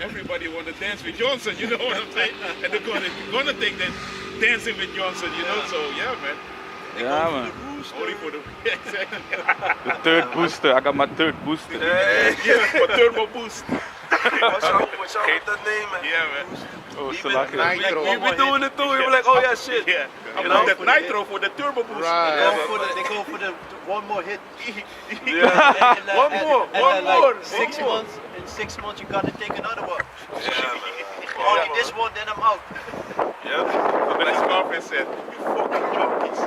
everybody want to dance with Johnson, you know what I'm saying? And they're gonna think that dancing with Johnson, you know. So yeah, man. Yeah, man. Only for the exactly. The third booster. I got my third booster. Yeah, for turbo boost. What's up with that name, man? Yeah, man. Oh, so Even, lucky. we be doing it too. We were like, oh yeah, shit. Yeah. You know? That nitro for the turbo boost. Right. They go for the one more hit. Yeah. One more. Like 6 months. In 6 months, you gotta take another one. Yeah, man. Only this one, then I'm out. Yeah. But like Scarface said, you fucking junkies.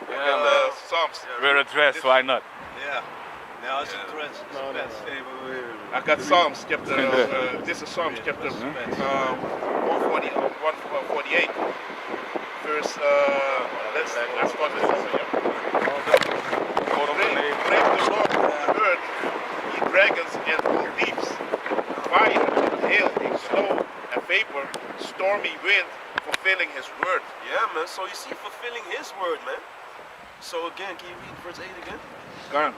Yeah, man. Psalms. Wear a dress, why not? Yeah. Now it's a trend. I got Psalms chapter. This is Psalms chapter 148. Verse. Let's start with this. Pray the Lord on the earth, ye dragons and all deeps, fire, hail, snow, and vapor, stormy wind, fulfilling His word. Yeah, man. So you see, fulfilling His word, man. So again, can you read verse 8 again? Gone.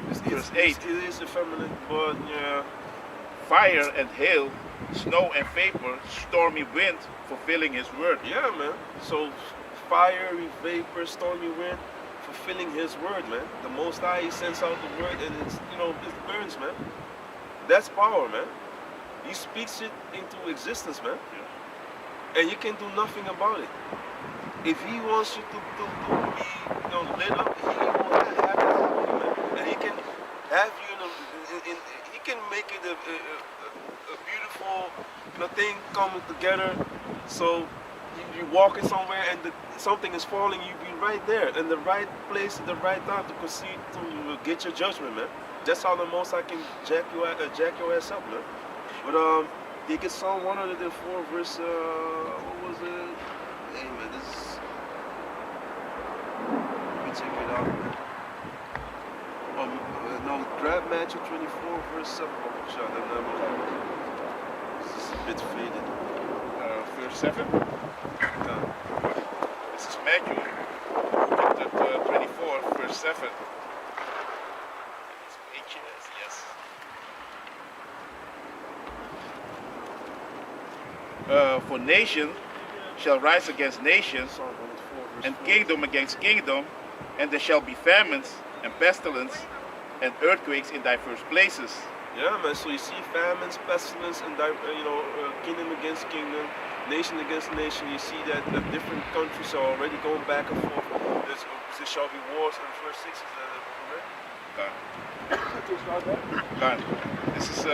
Verse 8. It is effeminate, but yeah. Fire and hail, snow and vapor, stormy wind, fulfilling His word. Yeah, man. So fiery vapor, stormy wind, fulfilling His word, man. The Most High, He sends out the word, and it's, you know, it burns, man. That's power, man. He speaks it into existence, man. Yeah. And you can do nothing about it. If He wants you to be, you know, lit up, He will have it happen, man. And He can have you He can make it a beautiful, you know, thing coming together. So you walking somewhere and something is falling, you be right there in the right place at the right time to proceed to get your judgment, man. That's how the Most High can jack your ass up, man. But you get Psalm 104 verse what was it? Hey man, this is, let me check it out. No, grab Matthew 24 verse 7. This is a bit faded. Verse 7. Yeah. This is Matthew, chapter 24, verse 7. It's pages, yes. For nation shall rise against nations, and kingdom against kingdom, and there shall be famines and pestilence and earthquakes in diverse places. Yeah, man. So you see famines, pestilence, and kingdom against kingdom, nation against nation. You see that the different countries are already going back and forth. There shall be wars. And verse 6 is correct? Done. This is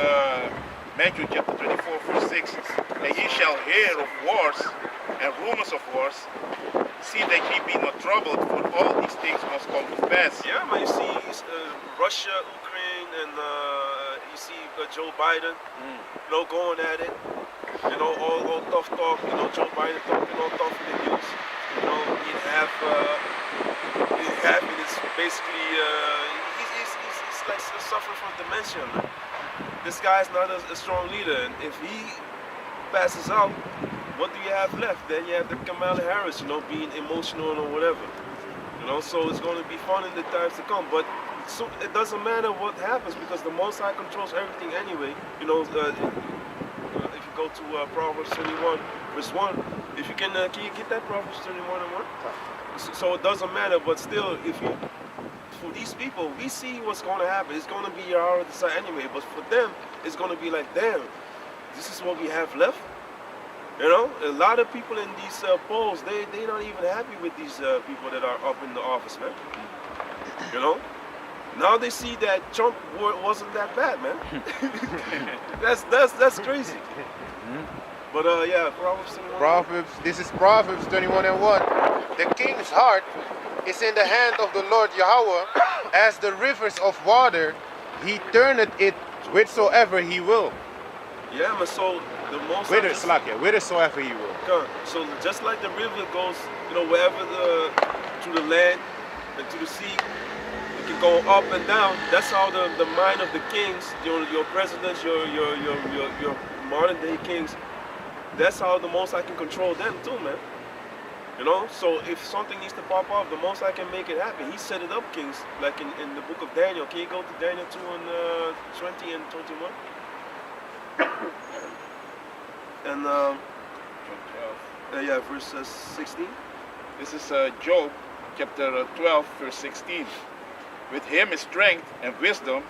Matthew chapter 24, verse 6. And ye shall hear of wars and rumors of wars. See that ye be not troubled, for all these things must come to pass. Yeah, man. You see Russia, Ukraine, and you see Joe Biden, you know, going at it. You know, all tough talk. You know, Joe Biden talking all tough in the news. You know, it's basically he's like suffering from dementia, man. This guy's not a strong leader, and if he passes out, what do you have left? Then you have the Kamala Harris, you know, being emotional or whatever. You know, so it's going to be fun in the times to come. But so it doesn't matter what happens because the Most High controls everything anyway. You know, if you go to Proverbs 21, verse 1, if you can you get that Proverbs 21 and 1? So it doesn't matter, but still, for these people, we see what's going to happen. It's going to be our desire anyway, but for them, it's going to be like, damn, this is what we have left. You know, a lot of people in these polls, they're not even happy with these people that are up in the office, man. You know? Now they see that Trump wasn't that bad, man. that's crazy. But yeah, Proverbs 21. This is Proverbs 21 and 1. The king's heart is in the hand of the Lord Yahweh, as the rivers of water, He turneth it whithersoever He will. Yeah, man, so the most whithersoever He will. So just like the river goes, you know, wherever to the land and to the sea, it can go up and down. That's how the mind of the kings, your presidents, your modern day kings, that's how the Most High can control them too, man. You know, so if something needs to pop off, the Most High can make it happen. He set it up, kings, like in the book of Daniel. Can you go to Daniel 2 and 20 and 21? And yeah, verse 16. This is Job chapter 12, verse 16. With him is strength and wisdom,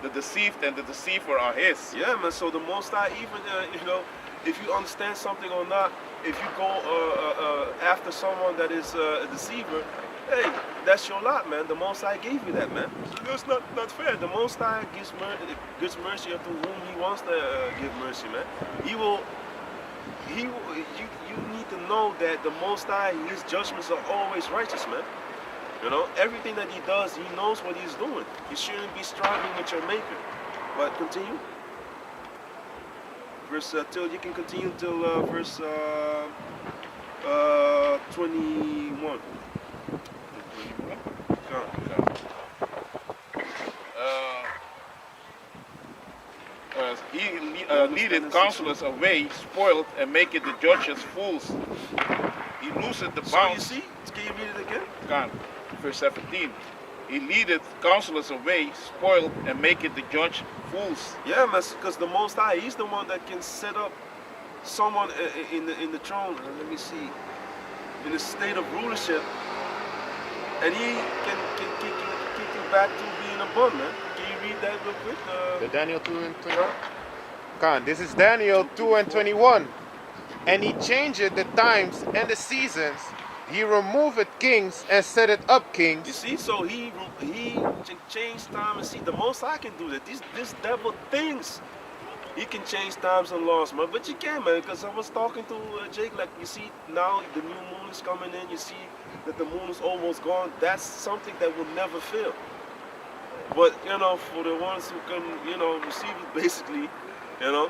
the deceived and the deceiver are his. Yeah, man. So the Most High, even you know, if you understand something or not, if you go after someone that is a deceiver, hey, that's your lot, man. The Most High gave you that, man. It's not fair. The Most High gives mercy unto whom He wants to give mercy, man. You need to know that the Most High, His judgments are always righteous, man. You know, everything that He does, He knows what He's doing. You shouldn't be striving with your Maker. But continue. Verse till you can continue till verse 21. He leadeth counselors away, spoiled, and maketh the judges fools. He looseth the So bounds. you see, can you read it again? Can. Verse 17. He leadeth counselors away, spoiled, and maketh the judge fools. Yeah, man, because the Most High, He's the one that can set up someone in the throne. Let me see, in the state of rulership, and He can kick you back to being a bum, man. Can you read that real quick? The Daniel 2 and 21. Khan, this is Daniel 2 and 21. And He changeth the times and the seasons. He removeth kings and setteth up You kings. see, so he changed time and see. The Most High can do that. This devil thinks he can change times and laws, man. But you can't, man, because I was talking to Jake, like, you see, now the new moon is coming in. You see that the moon is almost gone. That's something that will never fail. But, you know, for the ones who can, you know, receive it, basically, you know,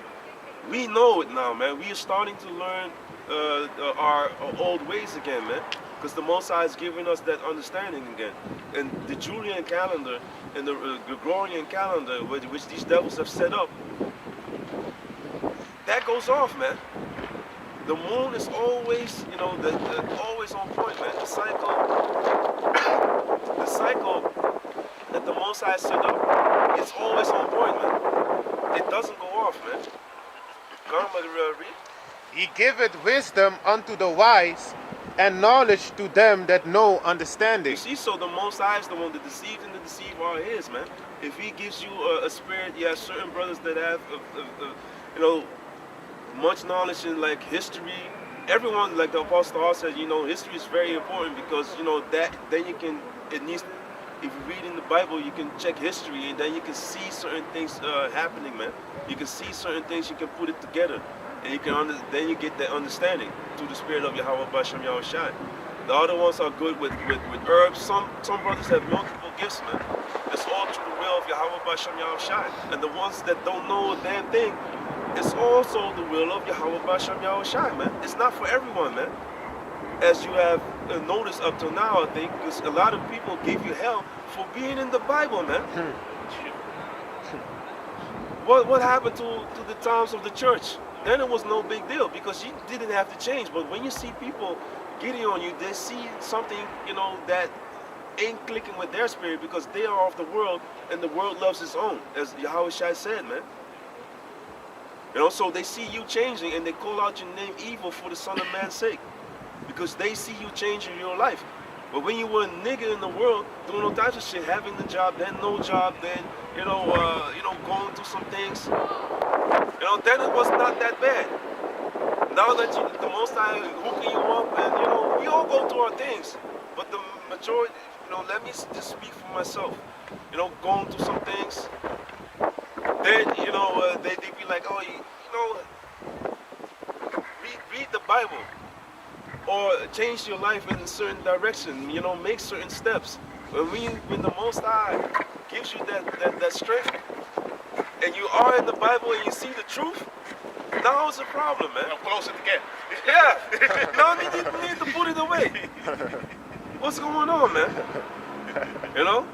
we know it now, man. We are starting to learn our old ways again, man. Because the Most High is giving us that understanding again. And the Julian calendar and the Gregorian calendar, which these devils have set up, that goes off, man. The moon is always, you know, always on point, man. The cycle that the Most High set up is always on point, man. It doesn't go off, man. Come on, read. He giveth wisdom unto the wise, and knowledge to them that know understanding. You see, so the Most High is the one that deceives and the deceiver are His, man. If He gives you a spirit, yeah, certain brothers that have, you know, much knowledge in like history. Everyone, like the Apostle Paul said, you know, history is very important because, you know, that then you can, it needs, if you read in the Bible, you can check history and then you can see certain things happening, man. You can see certain things, you can put it together. And you can then you get that understanding through the spirit of Yahweh Bashem Yahushai. The other ones are good with herbs. Some brothers have multiple gifts, man. It's all through the will of Yahweh Bashem Yahushai. And the ones that don't know a damn thing, it's also the will of Yahweh Bashem Yahushai, man. It's not for everyone, man. As you have noticed up till now, I think, because a lot of people give you hell for being in the Bible, man. What happened to the times of the church? Then it was no big deal because you didn't have to change. But when you see people getting on you, they see something, you know, that ain't clicking with their spirit because they are of the world and the world loves its own, as Yahweh Shai said, man. You know, so they see you changing and they call out your name evil for the Son of Man's sake because they see you changing your life. But when you were a nigga in the world, doing all types of shit, having the job, then no job, then, you know, going through some things, you know, then it was not that bad. Now that the Most High is hooking you up, and, you know, we all go through our things. But the majority, you know, let me just speak for myself. You know, going through some things, then, you know, they be like, oh, you know, read the Bible. Or change your life in a certain direction, you know, make certain steps. When the Most High gives you that strength, and you are in the Bible and you see the truth, now it's a problem, man. Now close it again. Yeah, now we need to put it away. What's going on, man? You know?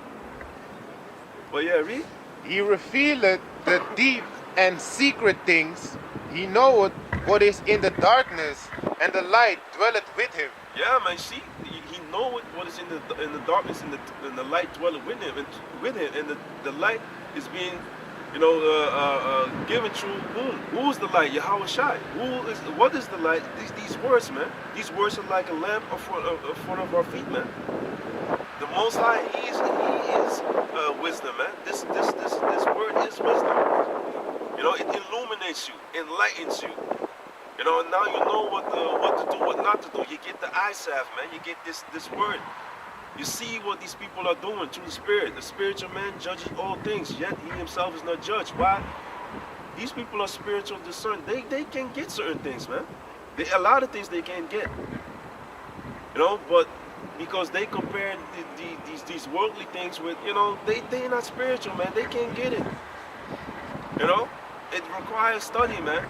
But yeah, read. He revealeth the deep and secret things. He knoweth what is in the darkness, and the light dwelleth with him. Yeah, man. See, he know what is in the darkness, and the light dwelling with him, and the light is being, given through whom? Who is the light? Yahweh Shai. What is the light? These words, man. These words are like a lamp in front of our feet, man. The Most High, He is wisdom, man. This word is wisdom. It illuminates you, enlightens you. Now you know what to do, what not to do. You get the eye salve, man. You get this word. You see what these people are doing through the Spirit. The spiritual man judges all things, yet he himself is not judged. Why? These people are spiritual discerned. They can get certain things, man. A lot of things they can't get. But because they compare these worldly things with, they're not spiritual, man. They can't get it. It requires study, man.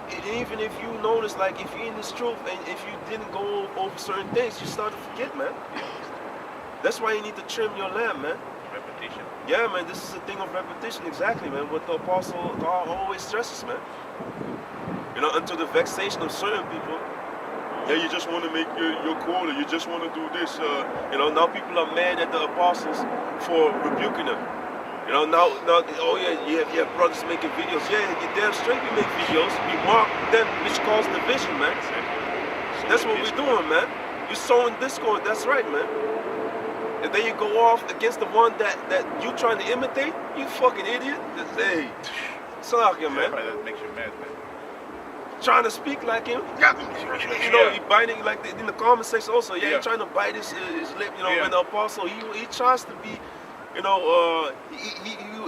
And even if you notice, like, if you're in this truth and if you didn't go over certain things, you start to forget, man. That's why you need to trim your lamp, man. Repetition. Yeah, man, this is a thing of repetition, exactly, man. What the Apostle God always stresses, man. Until the vexation of certain people. Yeah, you just want to make your quota, you just want to do this. Now people are mad at the apostles for rebuking them. Now, oh yeah, you have brothers making videos. Yeah, you damn straight you make videos. You mark them, which cause division, man. That's what we're doing, man. You're sowing discord, that's right, man. And then you go off against the one that you trying to imitate. You fucking idiot. Hey, sorry, man. That makes you mad, man. Trying to speak like him. He biting like in the comment section also. Yeah, he's trying to bite his lip. When the apostle, he tries to be,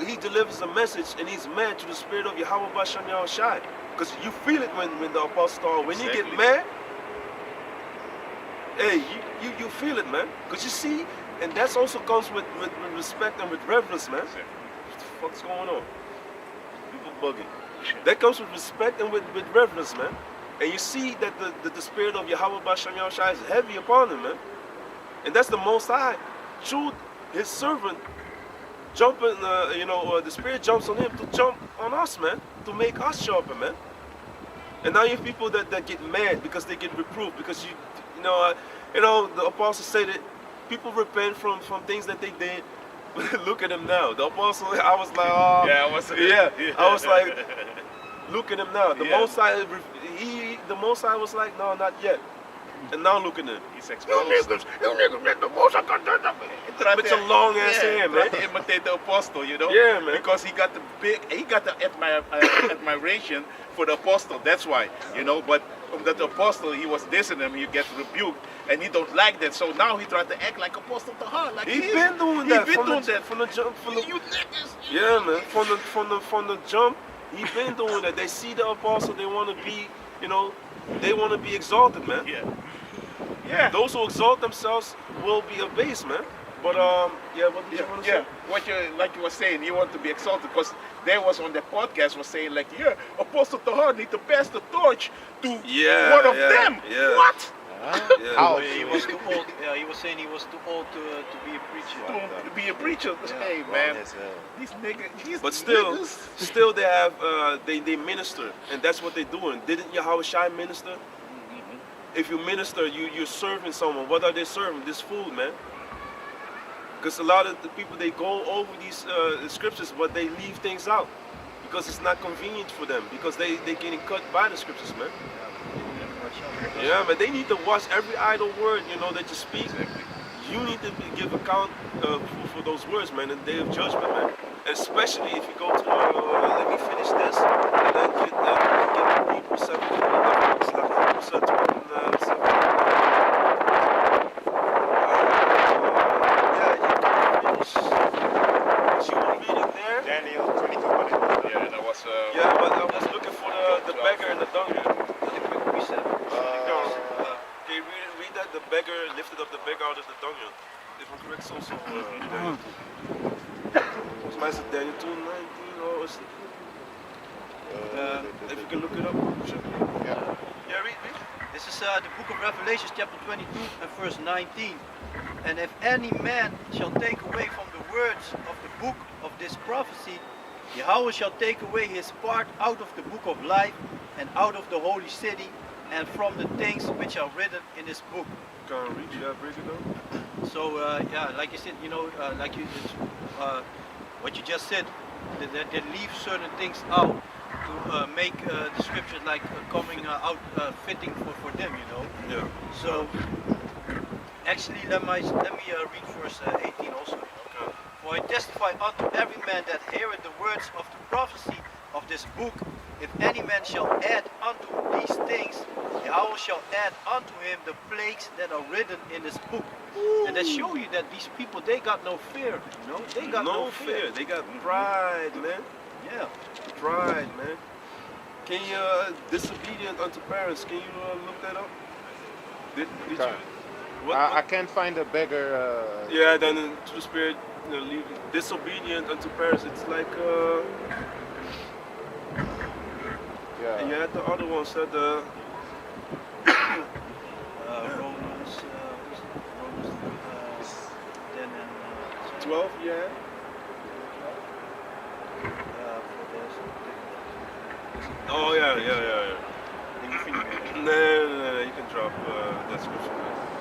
he delivers a message and he's mad to the spirit of Yahweh Bashan Yahweh Shai. Because you feel it when the apostle talk. When you get mad, hey, you feel it, man. Because you see, and that also comes with respect and with reverence, man. What the fuck's going on? People bugging. That comes with respect and with reverence, man. And you see that the spirit of Yahweh Bashan Yahweh Shai is heavy upon him, man. And that's the Most High. Through his servant jumping, the spirit jumps on him to jump on us, man. To make us sharper, man. And now you have people that get mad because they get reproved. Because the apostle said that people repent from things that they did. Look at him now. The apostle, I was like, oh. Yeah, I was like, look at him now. The Most High, the Most High was like, no, not yet. And now look at him. He's exposed. You niggas, man, the Most High. With a long ass hand, man. To imitate the apostle, Yeah, man. Because he got the admiration for the apostle. That's why, But that apostle, he was dissing him. He gets rebuked, and he don't like that. So now he tried to act like apostle to her. Like He been doing that from the jump. You niggas. Yeah, man. From the jump, he been doing that. They see the apostle, they want to be, they want to be exalted, man. Yeah. Those who exalt themselves will be abased, man. But what did you want to say? Like you were saying, you want to be exalted because there was on the podcast was saying like, Apostle Tahar need to pass the torch to one of them. Yeah. What? How? He was too old. Yeah, he was saying he was too old to be a preacher. To be a preacher. Hey man, these niggas. But still they have they minister, and that's what they're doing. Didn't Yahweh Shai minister? If you minister, you're serving someone. What are they serving? This food, man. Because a lot of the people, they go over these scriptures, but they leave things out because it's not convenient for them, because they're getting cut by the scriptures, man. Yeah, man, they need to watch every idle word, that you speak. You need to give account for those words, man, in the day of judgment, man. Especially if you go to, let me finish this, and then get Hebrews 7, it's like Hebrews 7. Daniel 22 minutes. Yeah, that was. But I was looking for the beggar and the donkey. Can you read that? The beggar lifted up the beggar out of the dungeon. If I'm correct, it's also Daniel 2. It's nice, Daniel 2:19 or is if you can look it up. Yeah, read. This is the book of Revelation, chapter 22 and verse 19. And if any man shall take away from the words of the book of this prophecy, Yahweh shall take away his part out of the book of life and out of the holy city and from the things which are written in this book. Can't read. You break it down. So yeah, like you said, like what you just said, they leave certain things out to make the scriptures like coming out fitting for them, Yeah. So actually, let me read verse 18 also. Okay. For I testify unto every man that heareth the words of the prophecy of this book, if any man shall add unto these things, Yahweh shall add unto him the plagues that are written in this book. And that show you that these people, they got no fear, They got no fear. They got pride, man. Yeah. Pride, man. Can you disobedient unto parents? Can you look that up? Did you? What, I can't find a beggar. Yeah, then to the spirit, leave disobedient unto parents. It's like Yeah. and you had the other one said Romans 10 and 12. Yeah. Oh yeah. No, you can drop that scripture.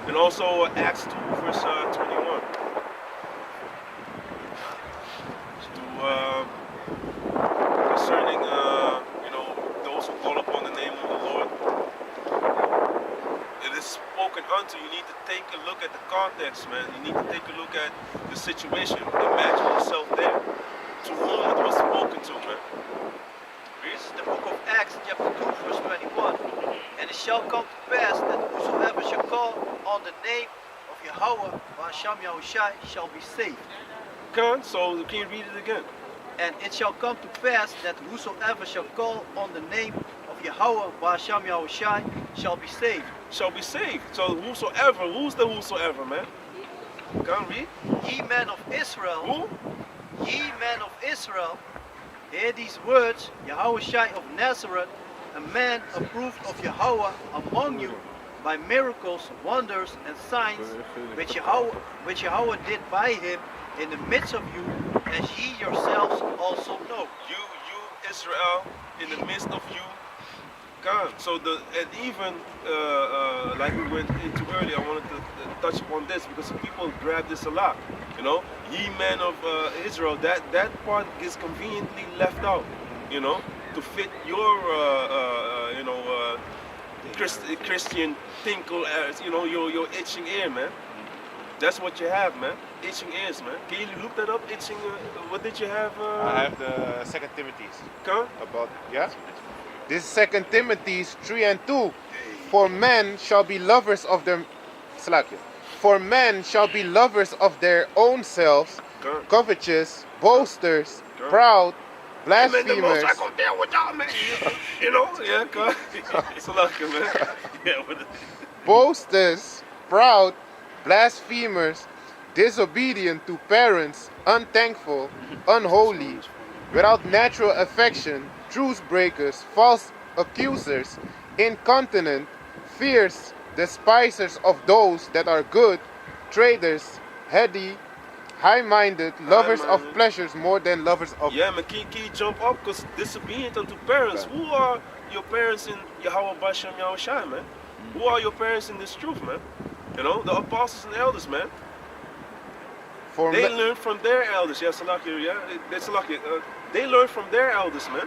And also Acts 2 verse 21. Concerning those who call upon the name of the Lord. It is spoken unto. You need to take a look at the context, man. You need to take a look at the situation. Imagine yourself there. To whom it was spoken to, man. This is the book of Acts, chapter 2, verse 21. And it shall come to pass that whosoever shall call on the name of Yahweh, Hashem Yahushai, shall be saved. So can you read it again? And it shall come to pass that whosoever shall call on the name of Yahweh, Hashem Yahushai, shall be saved. Shall be saved. So whosoever, who's the whosoever, man? Can't read? Ye men of Israel, Who? ye men of Israel, hear these words, Yahushai of Nazareth, a man approved of Yahweh among you, by miracles, wonders, and signs, which Yahweh did by him in the midst of you, as ye yourselves also know. You Israel, in the midst of you, God. So and even like we went into earlier, I wanted to touch upon this because people grab this a lot. Ye men of Israel. That part is conveniently left out. To fit your Christian tinkle as your itching ear, man. That's what you have, man. Itching ears, man. Can you look that up? Itching. What did you have? I have the Second Timothy's. Come. About This is 2 Timothy 3 and 2. For men shall be lovers of them. For men shall be lovers of their own selves, covetous, boasters, proud, blasphemers. Boasters, proud, blasphemers, disobedient to parents, unthankful, unholy, without natural affection, truce breakers, false accusers, incontinent, fierce, despisers of those that are good, traitors, heady, high-minded, lovers of pleasures more than lovers of... Yeah, man, can you jump up? Because disobedient unto parents. Who are your parents in Yahweh Bashem Yahushai, man? Who are your parents in this truth, man? The apostles and elders, man. They learned from their elders. Yeah, Salaki, yeah? That's Salaki. They learned from their elders, man.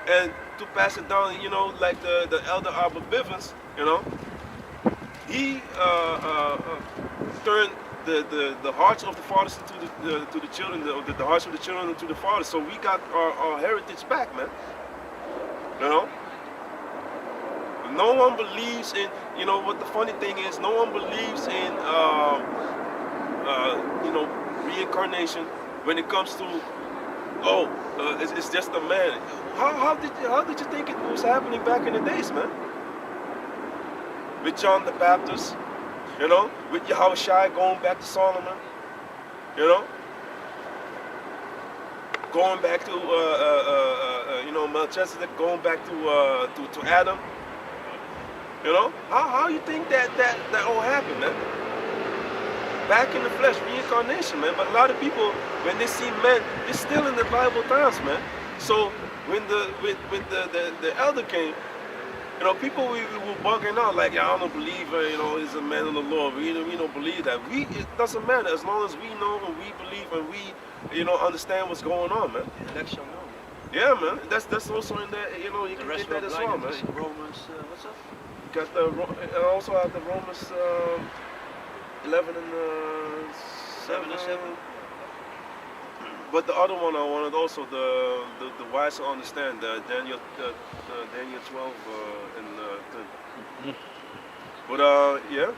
And to pass it down, like the elder Abba Bivens, he turned the hearts of the fathers to the children, the hearts of the children into the fathers. So we got our heritage back, man. No one believes in, what the funny thing is, no one believes in, reincarnation when it comes to, it's just a man. How did you think it was happening back in the days, man? With John the Baptist, with Yahushai going back to Solomon, going back to Melchizedek, going back to Adam. How you think that all happened, man? Back in the flesh, reincarnation, man. But a lot of people, when they see men, it's still in the Bible times, man. So when the elder came, You know, people we were bugging out like, yeah, I don't believe, he's a man of the Lord. We don't believe that. It doesn't matter as long as we know and we believe and we, understand what's going on, man. The elect shall know. Yeah, man. That's also in there. You The can rest get that will as well, man. blindness. Romans, what's up? Got the and also have the Romans 11 and 7 and 7. But the other one I wanted also the wise to understand Daniel 12 and 10. But yeah.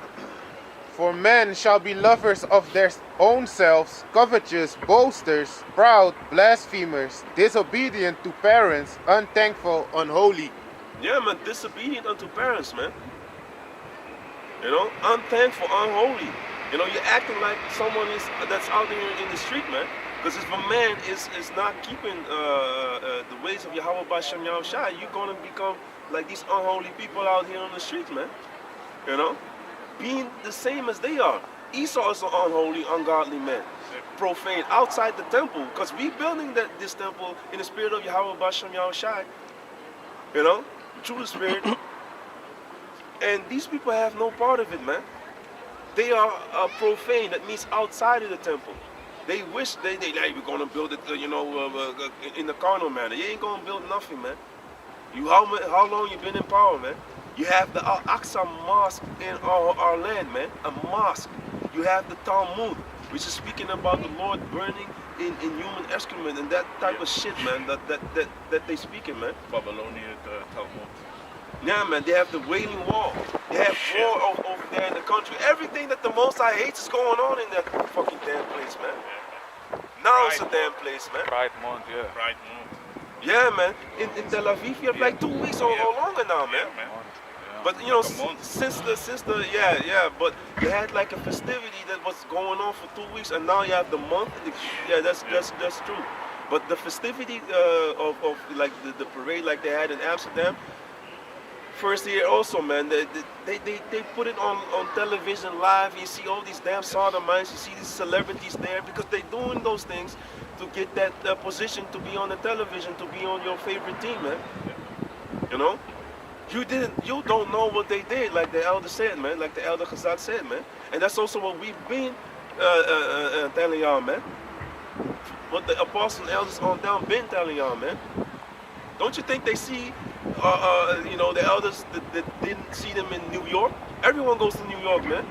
For men shall be lovers of their own selves, covetous, boasters, proud, blasphemers, disobedient to parents, unthankful, unholy. Yeah, man, disobedient unto parents, man. Unthankful, unholy. You're acting like someone that's out there in the street, man. Because if a man is not keeping the ways of Yahweh Bashem Yahushai, you're gonna become like these unholy people out here on the streets, man. Being the same as they are. Esau is an unholy, ungodly man, profane outside the temple. Because we building this temple in the spirit of Yahweh Bashem Yahushai. Through the spirit. And these people have no part of it, man. They are profane. That means outside of the temple. They wish they like, we're gonna build it, in the carnal manner. You ain't gonna build nothing, man. How long you been in power, man? You have the Al-Aqsa Mosque in our land, man. A mosque. You have the Talmud, which is speaking about the Lord burning in human excrement and that type of shit, man. That they speaking, man. Babylonian Talmud. Yeah, man. They have the Wailing Wall. They have war over there in the country. Everything that the Most High hates is going on in that fucking damn place, man. Now it's a damn place, man. Pride Month, yeah. Pride Month. Yeah, man. In Tel Aviv, you have like 2 weeks or longer now, man. Yeah, man. But since the but you had like a festivity that was going on for 2 weeks, and now you have the month. Yeah, that's true. But the festivity of like the parade like they had in Amsterdam, first year also, man. They put it on television live. You see all these damn sodomites. You see these celebrities there because they're doing those things to get that position to be on the television, to be on your favorite team, man. You don't know what they did, like the elder said, man, like the elder Chazak said, man. And that's also what we've been telling y'all, man. What the apostles and elders on down been telling y'all, man. Don't you think they see, the elders that didn't see them in New York? Everyone goes to New York, man.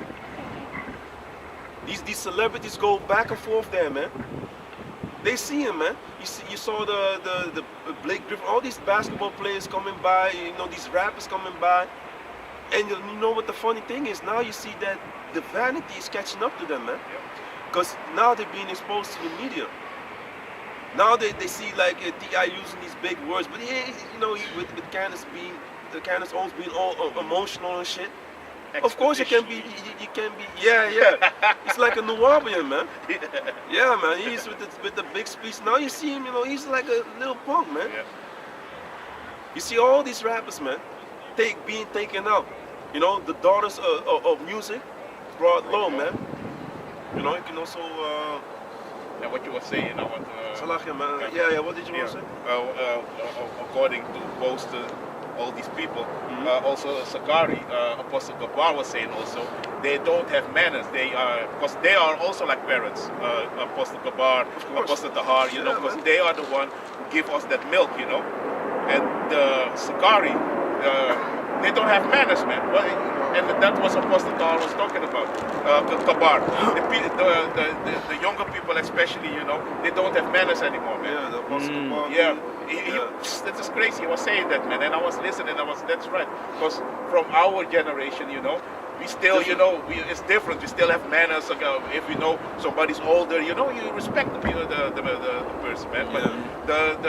These celebrities go back and forth there, man. They see him, man. You saw the Blake Griffin, all these basketball players coming by, these rappers coming by. And you know what the funny thing is? Now you see that the vanity is catching up to them, man. Because now they're being exposed to the media. Now they see like T.I. using these big words, but with Candace always being all emotional and shit. Of course you can be, yeah. He's like a Nubian, man. Yeah, man. He's with the big speech. Now you see him, he's like a little punk, man. Yeah. You see all these rappers, man, being taken out. The daughters of music brought low, man. You can also. And what you were saying, I want to. Salahia, man. Yeah. What did you want to say? According to both all these people, also Sakari, Apostle Gabar was saying also, they don't have manners. They are, because they are also like parents. Apostle Gabar, Apostle Tahar, because they are the one who give us that milk, And Sakari, they don't have manners, man. And that was Apostle Tahar was talking about. Gabar, the younger people especially, they don't have manners anymore, man. Yeah, the Apostle Gabar. Yeah. That is crazy. He was saying that, man, and I was listening. That's right. Because from our generation, we still, it's different. We still have manners. If we know somebody's older, you respect the person, man. But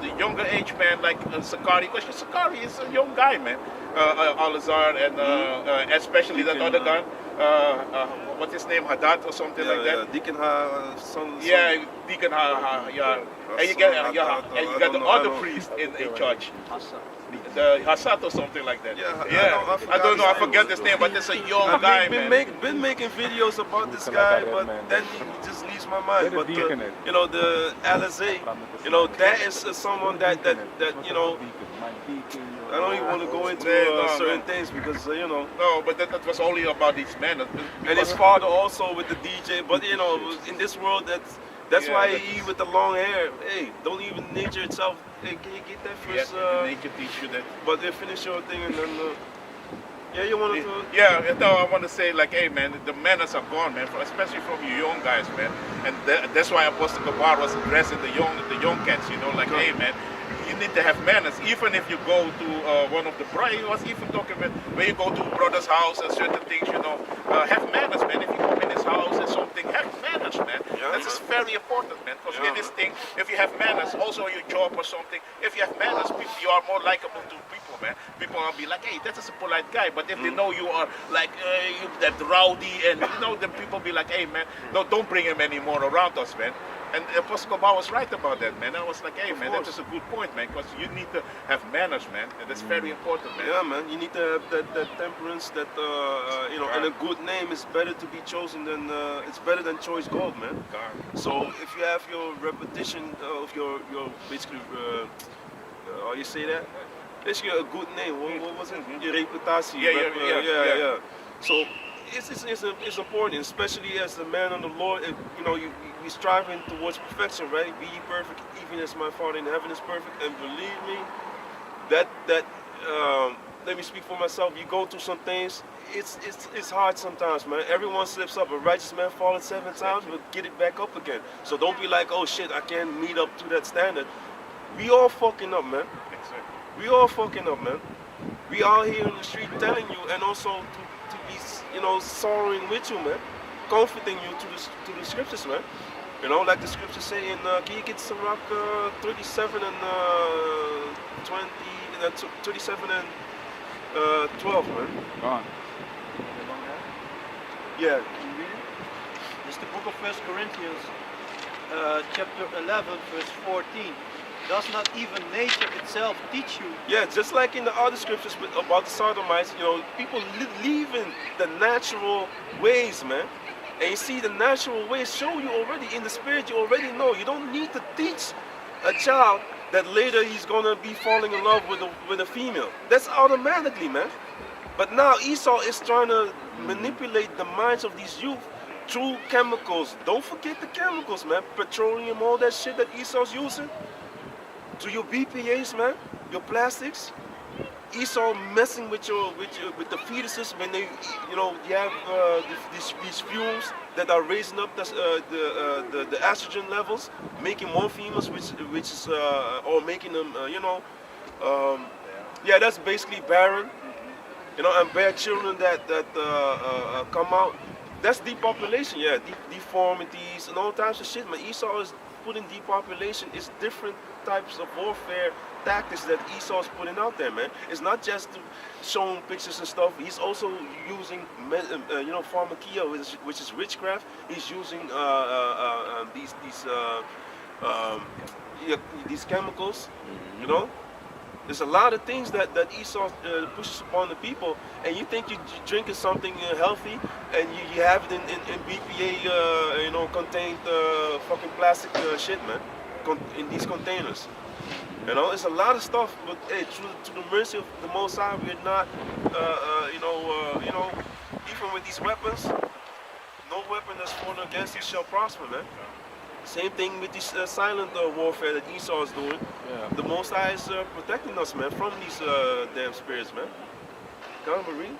the younger age man, like Sakari, because Sakari is a young guy, man. Al-Azhar and especially that other guy. What's his name? Haddad or something like that. Yeah, Deacon Ha, son. Yeah, Deacon Ha, yeah. And you got the other priest in church. The Hassad or something like that. Yeah. I don't know. I forget his name, but it's a young guy, man. Been making videos about this guy, but then he just leaves my mind. Let it But deacon it. you know, the Alizé, you know, that is someone that you know. I don't even want to go into certain things because you know. No, but that was only about these men. And his father also with the DJ. But you know, in this world, that's Yeah, why he with the long hair. Hey, don't even nature itself. Hey, can you get that first? Yeah, nature teach you that. But they finish your thing and then. Yeah, you wanted to. Yeah, no, I want to say like, hey man, the manners are gone, man. Especially from you young guys, man. And that's why Apostle Gabar was addressing the young cats. You know, like, hey man, you need to have manners. Even if you go to one of the brothers, he was even talking about when you go to a brother's house and certain things, you know, have manners, man. If you come in his house and something, have manners, man. Yeah, That's just very important, man. Because in this thing, if you have manners, also your job or something, if you have manners, you are more likable to people, man. People will be like, hey, that is a polite guy. But if they know you are like you that rowdy, and you know, then people be like, hey man, no, don't bring him anymore around us, man. And Apostle Gabar was right about that, man. I was like, hey man, that is a good point, man, because you need to have manners, man, and that's very important, man. Yeah, man, you need to have that temperance, that you know, and a good name is better to be chosen than it's better than choice gold, man. So if you have your repetition of your basically how you say that? Basically a good name. What was it? Your reputatie. Yeah. So it's important, especially as a man of the Lord. You know, we striving towards perfection, right? Be ye perfect, even as my Father in heaven is perfect. And believe me, that let me speak for myself. You go through some things. It's hard sometimes, man. Everyone slips up. A righteous man falls 7 times, but get it back up again. So don't be like, oh shit, I can't meet up to that standard. We all fucking up, man. We all fucking up, man. We all here in the street telling you, and also to be, you know, sorrowing with you, man, comforting you to the scriptures, man. You know, like the scriptures say in, can you get Sirach 37 and 20, 37 and 12, man? Go on. Yeah. Can you read it? It's the book of 1 Corinthians, chapter 11, verse 14. Does not even nature itself teach you? Yeah, just like in the other scriptures about the sodomites, you know, people leaving the natural ways, man. And you see, the natural ways show you already in the spirit. You already know. You don't need to teach a child that later he's gonna be falling in love with a female. That's automatically, man. But now Esau is trying to manipulate the minds of these youth through chemicals. Don't forget the chemicals, man. Petroleum, all that shit that Esau's using. To your BPAs, man, your plastics. Esau messing with the fetuses when they, you know, you have these fuels that are raising up the estrogen levels, making more females, which is or making them, you know, yeah, that's basically barren, you know, and bear children that come out. That's depopulation, yeah, deformities and all types of shit, man. Esau is putting depopulation. It's different types of warfare tactics that Esau's putting out there, man. It's not just showing pictures and stuff. He's also using, you know, pharmakia, which is witchcraft. He's using these chemicals, you know. There's a lot of things that Esau pushes upon the people, and you think you're drinking something healthy, and you have it in BPA, you know, contained fucking plastic shit, man, in these containers. You know, it's a lot of stuff, but hey, to the mercy of the Most High, we're not, you know, even with these weapons, no weapon that's formed against you shall prosper, man. Same thing with this silent warfare that Esau is doing. Yeah. The Most High is protecting us, man, from these damn spirits, man. Come on, Marie.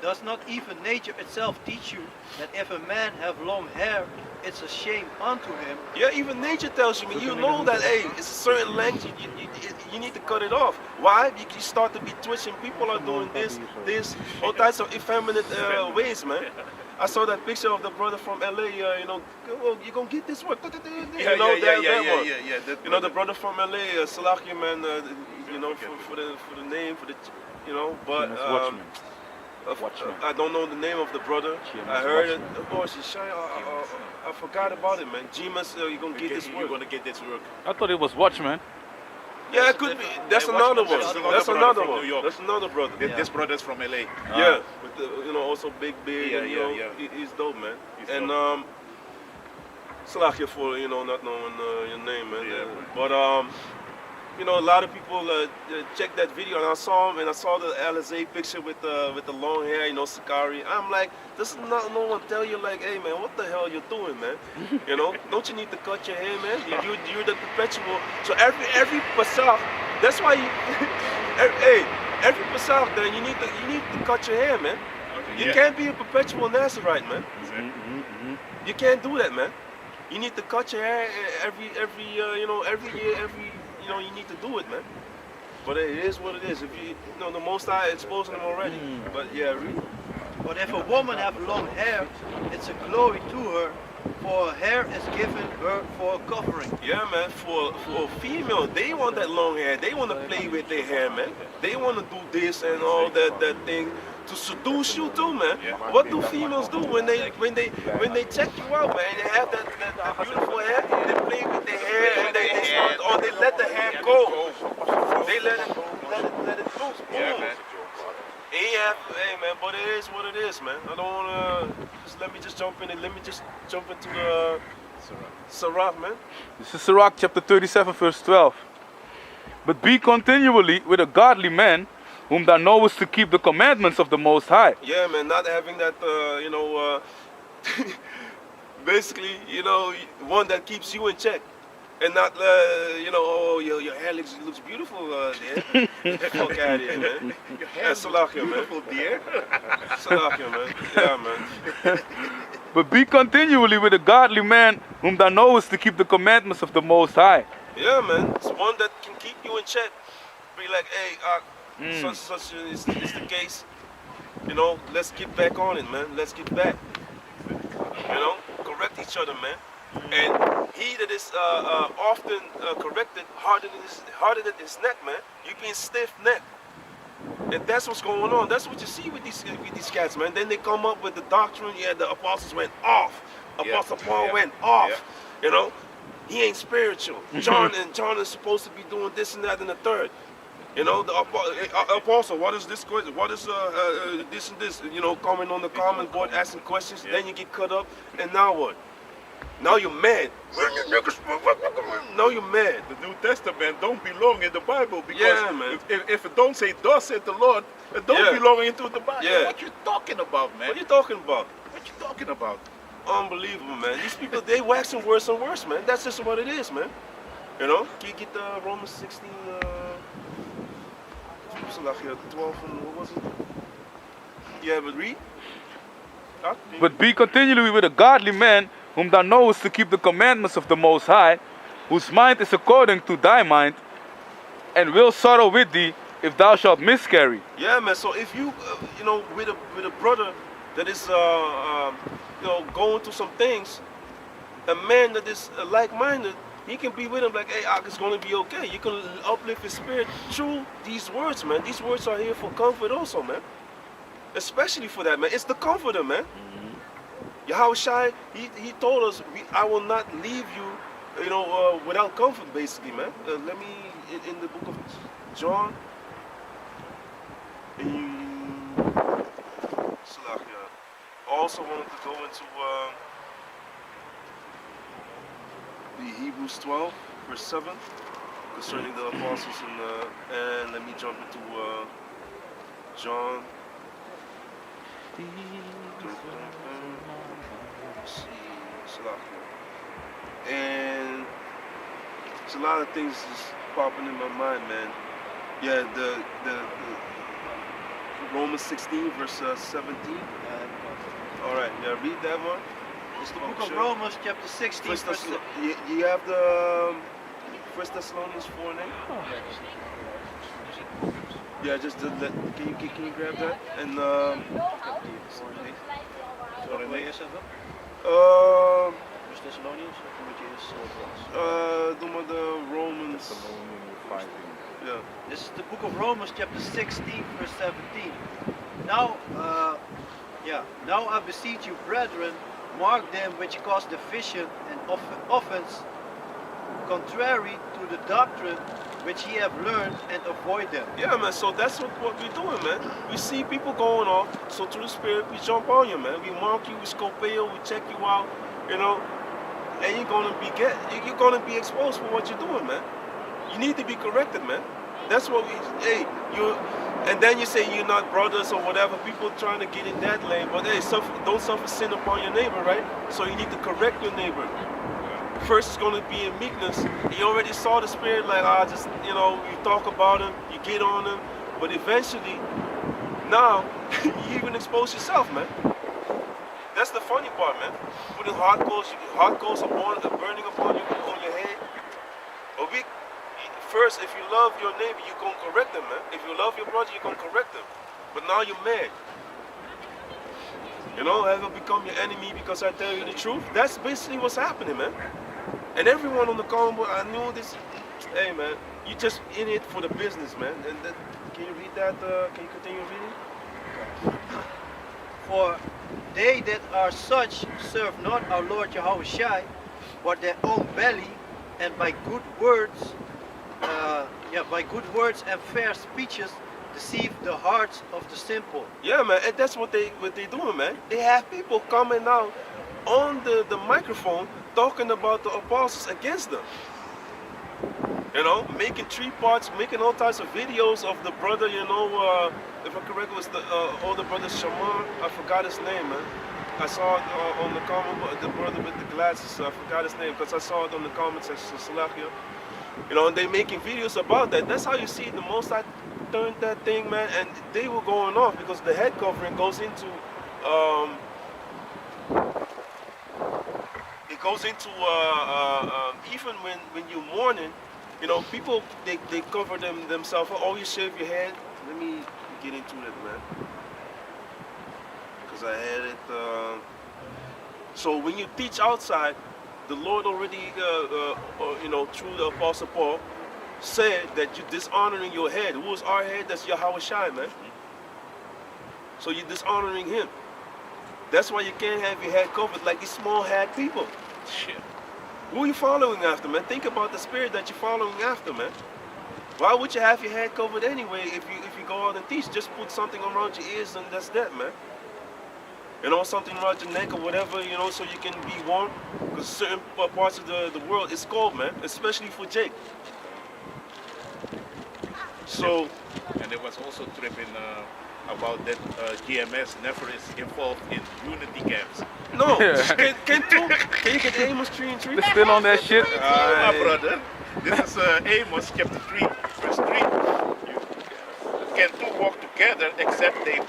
Does not even nature itself teach you that if a man have long hair, it's a shame unto him? Yeah, even nature tells you, man. You know that, hey, it's a certain length, you need to cut it off. Why? You start to be twitching. People are doing this, all types of effeminate ways, man. I saw that picture of the brother from LA, you know, well, you're gonna get this one. You know, that one. You know, the brother from LA, Salakia, man, you know, for the name, for the, you know, but I don't know the name of the brother. I heard it. Of course, I forgot about it, man. G-Mas, you're gonna get this work. You're gonna get this work. I thought it was Watchman. Yeah, it could be. That's another one. That's another one. That's another brother. This brother's from LA. Yeah, with the, you know, also big beard. Yeah, you know, he's dope, man. And Salakia for not knowing your name, man. Yeah, But a lot of people checked that video, and I saw him, and I saw the Alizé picture with the long hair, Sakari. I'm like, does not no one tell you like, hey man, what the hell you doing, man? Don't you need to cut your hair, man? You're the perpetual. So every Pesach, that's why you, every Pesach, then you need to cut your hair, man. You can't be a perpetual Nazarite, man. You can't do that, man. You need to cut your hair every year, you need to do it, man. But it is what it is. If the Most High exposing them already. But yeah, read. But if a woman have long hair, it's a glory to her, for her hair is given her for a covering. Yeah, man. For a female, they want that long hair. They want to play with their hair, man. They want to do this and all that thing to seduce you too, man. What do females do when they check you out, man? They have that beautiful hair. They play with their hair and they let the hair go. They let it loose. Yeah, man. Hey man, but it is what it is, man. I don't wanna let me just jump in and let me just jump into the Sirach, man. This is Sirach chapter 37, verse 12. But be continually with a godly man, whom thou knowest to keep the commandments of the Most High. Yeah, man, not having that, basically, one that keeps you in check. And not, oh, your hair looks beautiful, dear. Fuck out of here, man. Your hair is beautiful, dear. Salakia, man. Yeah, man. But be continually with a godly man, whom thou knowest to keep the commandments of the Most High. Yeah, man. It's one that can keep you in check. Be like, hey, such is the case. Let's get back on it, man. Let's get back. Correct each other, man. And he that is often corrected, hardened his neck, man. You being stiff-necked. And that's what's going on. That's what you see with these cats, man. Then they come up with the doctrine. Yeah, the apostles went off. Apostle Paul went off. He ain't spiritual. John is supposed to be doing this and that and the third. The apostle, what is this question? What is this and this? Coming on the comment board asking questions. Then you get cut up, and now what? Now you're mad. Now you're mad. The New Testament don't belong in the Bible because if it don't say thus said the Lord, it don't belong into the Bible. Yeah. What you talking about, man? What you talking about? What you talking about? Unbelievable, man. These people, they waxing worse and worse, man. That's just what it is, man. Can you get Romans 16, 12 and what was it? Yeah, but read. But be continually with a godly man, whom thou knowest to keep the commandments of the Most High, whose mind is according to thy mind, and will sorrow with thee if thou shalt miscarry. Yeah, man. So if you, with a brother that is, going through some things, a man that is like-minded, he can be with him like, hey, it's going to be okay. You can uplift his spirit through these words, man. These words are here for comfort also, man. Especially for that, man. It's the comforter, man. Yahweh Shai, he told us, I will not leave you, without comfort, basically, man. Let me, in the book of John, I also wanted to go into the Hebrews 12, verse 7, concerning the apostles, and let me jump into John. And there's a lot of things just popping in my mind, man. Yeah, the Romans 16, verse 17. All right, yeah, read that one. It's the book of Romans, chapter 16, verse you have the 1 Thessalonians 4 and 8? Yeah, just can you grab that? And doe maar de Romans. Yeah. This is the book of Romans, chapter 16, verse 17. Now, now I beseech you, brethren, mark them which cause division and offense, contrary to the doctrine which ye have learned, and avoid them. Yeah, man, so that's what we're doing, man. We see people going off, so through the Spirit, we jump on you, man. We mark you, we scopeo, we check you out, and you're gonna be exposed for what you're doing, man. You need to be corrected, man. That's what and then you say you're not brothers or whatever. People trying to get in that lane, but hey, don't suffer sin upon your neighbor, right? So you need to correct your neighbor. First, it's going to be in meekness. You already saw the spirit, like, just, you talk about him, you get on him, but eventually, now, you even expose yourself, man. That's the funny part, man. Putting hot coals are burning upon your head. But first, if you love your neighbor, you're going to correct them, man. If you love your brother, you're going to correct them. But now you're mad. Have I become your enemy because I tell you the truth? That's basically what's happening, man. And everyone on the comment, I knew this. Hey, man, you just in it for the business, man. And can you read that? Can you continue reading? For they that are such serve not our Lord Yahushua, but their own belly, and by good words, and fair speeches, deceive the hearts of the simple. Yeah, man, and that's what they doing, man. They have people coming out on the microphone talking about the apostles against them. Making 3 parts, making all types of videos of the brother, if I'm correct, it was the older brother Shaman. I forgot his name, man. I saw it on the comment, the brother with the glasses, I forgot his name, because I saw it on the comment section, Salakia. And they making videos about that. That's how you see the Most High turned that thing, man, and they were going off because the head covering goes into, even when you're mourning, people, they cover themselves. Oh, you shave your head. Let me get into it, man. Because I had it. So when you teach outside, the Lord already, through the Apostle Paul, said that you're dishonoring your head. Who is our head? That's Yahweh Shai, man. So you're dishonoring him. That's why you can't have your head covered like these small hat people. Shit. Who are you following after, man? Think about the spirit that you're following after, man. Why would you have your head covered anyway if you go out and teach? Just put something around your ears and that's that, man. Something around your neck or whatever, so you can be warm. Because certain parts of the world, it's cold, man. Especially for Jake. So... And there was also tripping about that GMS never is involved in unity camps. No, can you get Amos 3 and 3? They're still on that shit. My brother, this is Amos chapter 3, verse 3. Can 2 walk together except they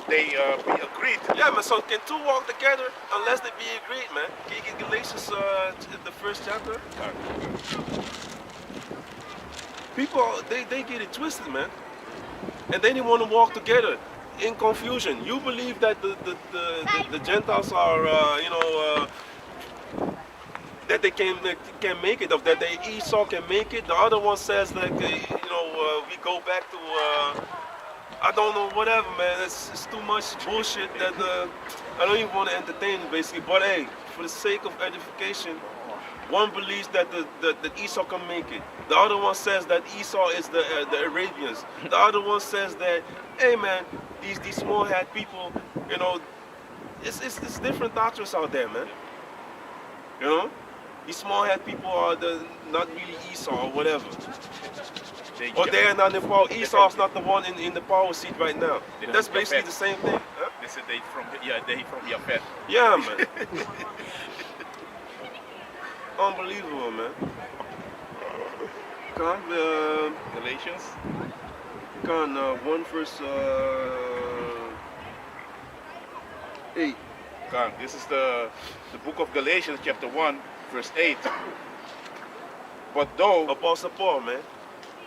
be agreed? Yeah, man, so can 2 walk together unless they be agreed, man? Can you get Galatians, the 1st chapter? People, they get it twisted, man. And then they want to walk together in confusion. You believe that the Gentiles are, that they can make it, or that Esau can make it. The other one says that, we go back to, I don't know, whatever, man. It's too much bullshit that I don't even want to entertain, basically. But hey, for the sake of edification, one believes that that Esau can make it. The other one says that Esau is the Arabians. The other one says that, hey man, these small hat people, it's different doctrines out there, man. These small hat people are not really Esau or whatever. Or they're not in power. Esau's not the one in the power seat right now. That's basically the same thing. Huh? They said they from Yafet. Yeah, man. Unbelievable, man. Galatians. 1 verse 8. This is the book of Galatians, chapter 1, verse 8. But though Apostle Paul, man.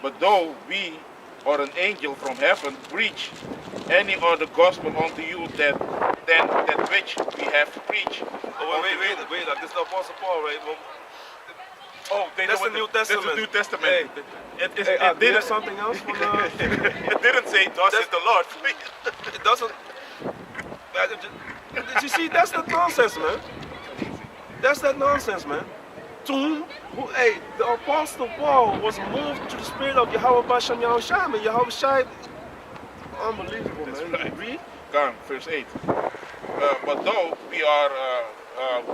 But though we or an angel from heaven preach any other gospel unto you than that which we have to preach. Oh, wait, this is the Apostle Paul, right? Oh, that's the New Testament. That's the New Testament. Hey, it didn't something else. It didn't say thus is the Lord. It doesn't. You see, that's the nonsense, man. That's that nonsense, man. To whom, the Apostle Paul was moved to the spirit of Yahweh Basham Yahushua, man. Yahweh Shai, unbelievable, that's man. Right. Read. Verse 8. But though we are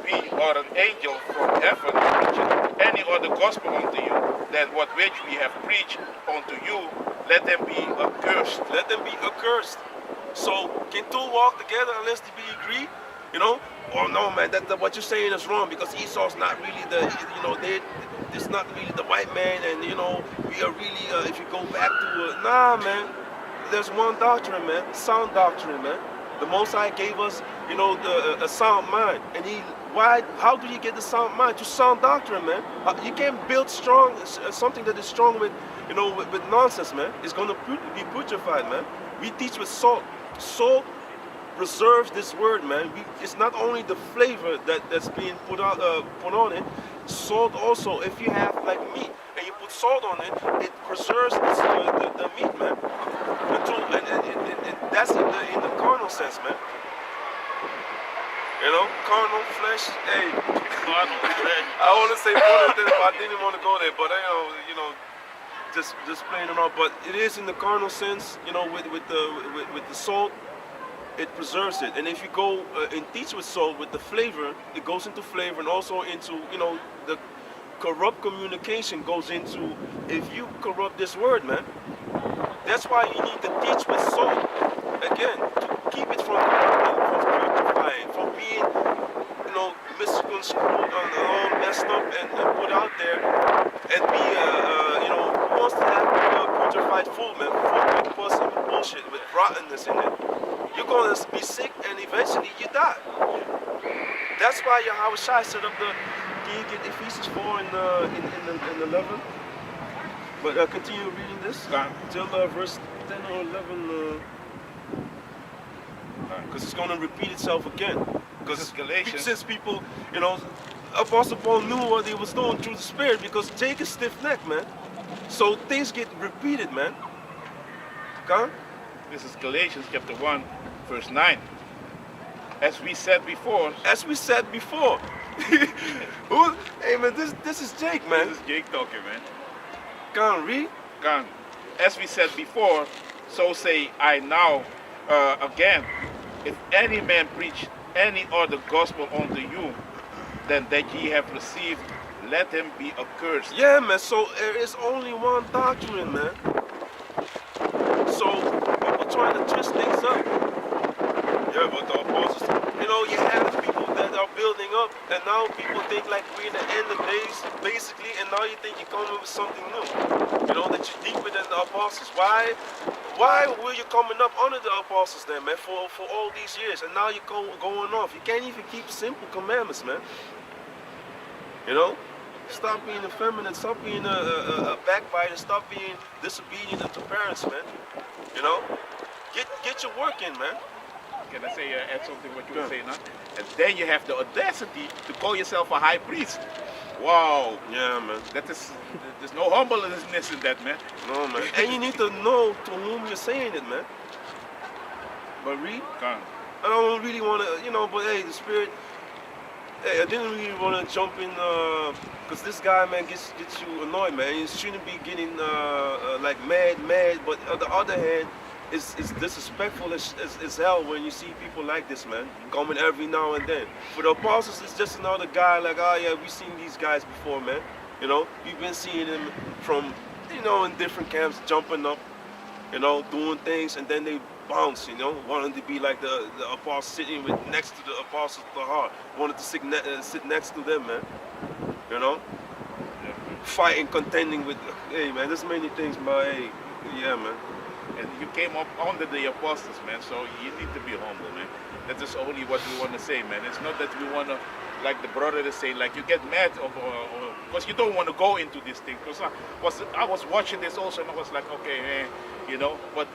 we or an angel from heaven preacheth any other gospel unto you than what which we have preached unto you, let them be accursed. Let them be accursed. So can two walk together unless they be agreed? You know? Oh no, man, that what you're saying is wrong because Esau's not really it's not really the white man, and we are really if you go back to nah, man. There's one doctrine, man, sound doctrine, man. The Most High gave us, a sound mind, and how do you get the sound mind? Through sound doctrine, man. You can't build strong something that is strong with, with nonsense, man. It's gonna be putrefied, man. We teach with salt. Salt preserves this word, man. It's not only the flavor that's being put on it. Salt also, if you have like meat and you put salt on it, it preserves the meat, man. And that's in the carnal sense, man. Carnal flesh. Hey, carnal flesh. I want to say more than that, but I didn't want to go there. But just plain and all. But it is in the carnal sense, with the salt. It preserves it, and if you go and teach with salt, with the flavor, it goes into flavor, and also into the corrupt communication goes into. If you corrupt this word, man, that's why you need to teach with salt again to keep it from corrupting, from purifying, from being misconstrued and all messed up and put out there, and be who wants to have purified food, man, full with pus and bullshit with rottenness in it. You're going to be sick and eventually you die. That's why Yahweh Shai set up can you get Ephesians 4 in 11? But continue reading this till verse 10 or 11. Because it's going to repeat itself again. Because since people, Apostle Paul knew what he was doing through the Spirit, because Jake is stiff-necked, man. So things get repeated, man. Come. This is Galatians chapter 1, verse 9. As we said before. As we said before. Hey, man, this is Jake, man. This is Jake talking, man. Come, read. Come. As we said before, so say I now again. If any man preach any other gospel unto you than that ye have received, let him be accursed. Yeah, man, so there is only one doctrine, man. So people trying to twist things up. Yeah, but the apostles, you have people that are building up, and now people think like we're in the end of days, basically, and now you think you're coming with something new. That you're deeper than the apostles. Why were you coming up under the apostles then, man, for all these years, and now you're going off? You can't even keep simple commandments, man. Stop being effeminate, stop being a backbiter, stop being disobedient to parents, man. Get your work in, man. Can I say add something what you were saying now? And then you have the audacity to call yourself a high priest. Wow. Yeah, man. There's no humbleness in that, man. No, man. And you need to know to whom you're saying it, man. But read. Come. I don't really want to, but hey, the Spirit. Hey, I didn't really want to jump in, because this guy, man, gets you annoyed, man. You shouldn't be getting like mad. But on the other hand, it's disrespectful as hell when you see people like this, man, coming every now and then. For the apostles, it's just another guy like, oh yeah, we've seen these guys before, man. We've been seeing them from, in different camps, jumping up, doing things, and then they bounce, wanting to be like the apostle, sitting next to the apostles of the heart, wanted to sit next to them, man. Fighting, contending with, hey, man, there's many things, but hey, yeah, man. And you came up under the apostles, man, so you need to be humble, man. That is only what we want to say, man. It's not that we want to, like the brother is saying, like you get mad because you don't want to go into this thing. Because I was watching this also, and I was like, okay, man, but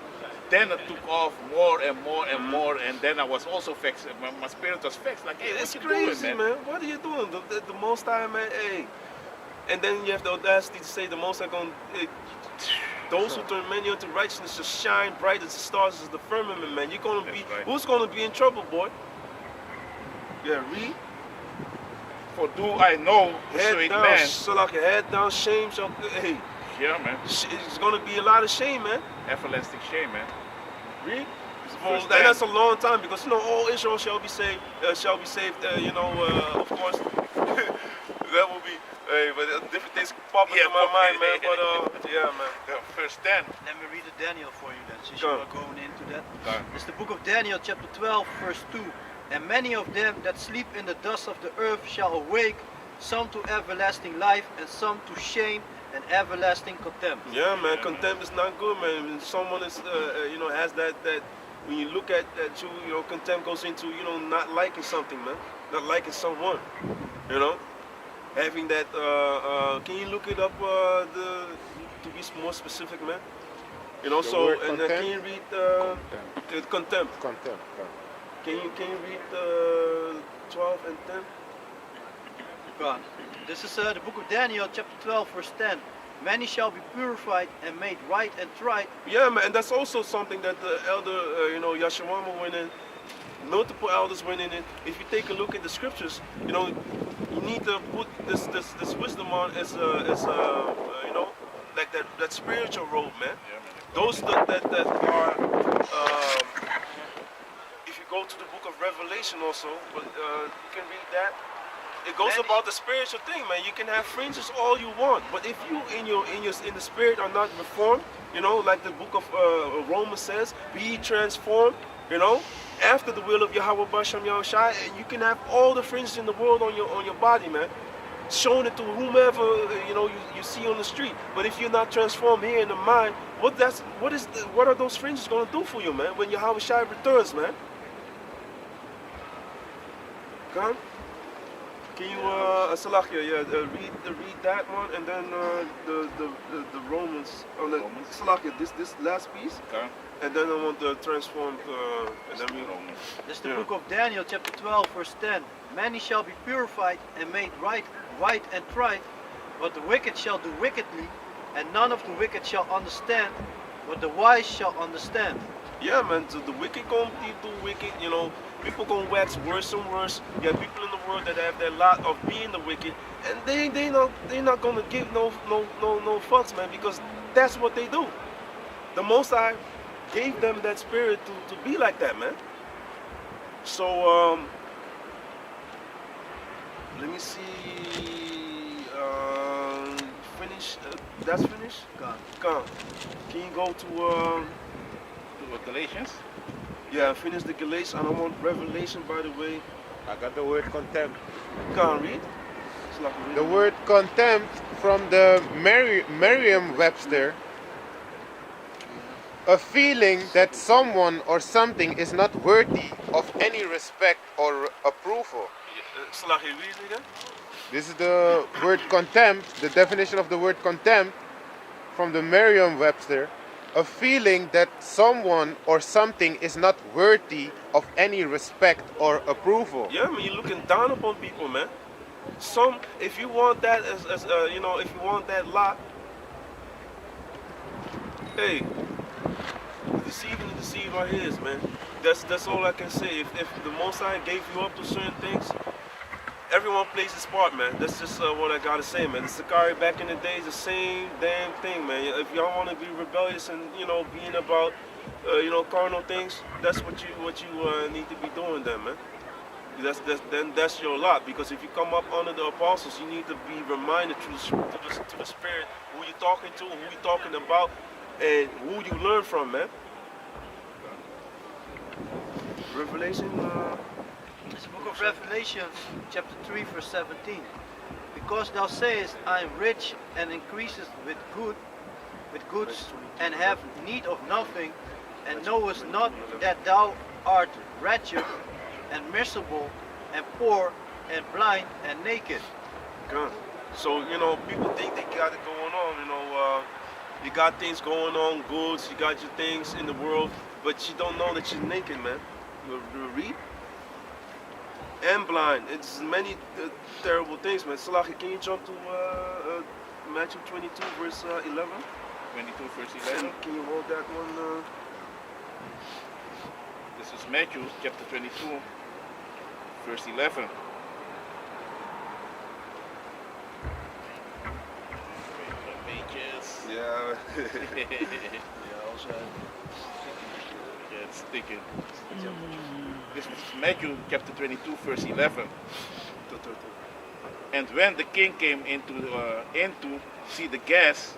then it took off more and more and more, and then I was also vexed. My spirit was vexed, like, hey, it's what you crazy, doing, man? What are you doing? The Most High, man, hey. And then you have the audacity to say the Most High going to... Those who turn many unto righteousness shall shine bright as the stars as the firmament, man. You're gonna be who's gonna be in trouble, boy? Yeah, read. For do I know head down, man. So like a head down, shame shall hey. Yeah, man. It's gonna be a lot of shame, man. Everlasting shame, man. Read. verse and 10. that's a long time because all Israel shall be saved. Of course, that will be. Hey, but different things pop into my mind, man. But yeah, man. Verse 10. Let me read the Daniel for you then, since Go. you are going into that. Go. It's the book of Daniel, chapter 12, verse 2. And many of them that sleep in the dust of the earth shall awake, some to everlasting life, and some to shame and everlasting contempt. Yeah, man. Contempt is not good, man. When someone is, has that when you look at that, contempt goes into, not liking something, man. Not liking someone, Having that, can you look it up to be more specific, man? word And contempt? can you read contempt? Contempt. Can you read 12 and 10? God. This is the book of Daniel, chapter 12, verse 10. Many shall be purified and made right and tried. Yeah, man, and that's also something that the elder, Yashawama went in. Multiple elders went in it. If you take a look at the scriptures, you need to put this wisdom on as like that spiritual robe, man. Those that are, if you go to the book of Revelation also, you can read that. It goes about the spiritual thing, man. You can have fringes all you want, but if you in the spirit are not reformed, like the book of Romans says, be transformed, after the will of Yahweh Basham Yahushai, and you can have all the fringes in the world on your body, man. Showing it to whomever you see on the street. But if you're not transformed here in the mind, what are those fringes gonna do for you, man? When Yahweh Shai returns, man. Come. Can you Salakia, read that one and then the Romans. Salakia, this last piece. Okay. And then I want the transformed and then we This is the book of Daniel, chapter 12, verse 10. Many shall be purified and made right and tried, but the wicked shall do wickedly, and none of the wicked shall understand, but the wise shall understand. Yeah, man, so the wicked gonna do wicked, people gonna wax worse and worse. You have people in the world that have their lot of being the wicked, and they not gonna give no fucks, man, because that's what they do. The Most High gave them that spirit to be like that, man. So let me see. Finish. That's finished. Come. Can you go to Galatians. Yeah, finish the Galatians. And I want Revelation, by the way. I got the word contempt. Can't read. It's like a The word contempt from the Merriam-Webster, a feeling that someone or something is not worthy of any respect or approval. Slash, read it again. This is the word contempt, the definition of the word contempt from the Merriam-Webster, a feeling that someone or something is not worthy of any respect or approval. Yeah, man, you're looking down upon people, man. If you want that if you want that lot, hey, the deceiver is, man. That's all I can say. If the Most High gave you up to certain things, everyone plays his part, man. That's just what I gotta say, man. The Sakari back in the days, the same damn thing, man. If y'all want to be rebellious and being about carnal things, that's what you need to be doing, then, man. That's your lot. Because if you come up under the apostles, you need to be reminded to the Spirit who you're talking to, who you're talking about, and who you learn from, man. Revelation. It's the book of Revelation, chapter 3, verse 17. Because thou sayest, I am rich and increaseth with goods, and have need of nothing, and knowest not that thou art wretched and miserable and poor and blind and naked. Good. So people think they got it going on. You got things going on, goods. You got your things in the world, but you don't know that you're naked, man. You read. And blind. It's many terrible things, man. Salahi, can you jump to Matthew 22, verse 11? 22, verse 11. Can you hold that one? This is Matthew chapter 22, verse 11. Pages. Yeah. Yeah, also. it's taken. This is Matthew chapter 22, verse 11. And when the king came in to see the guests,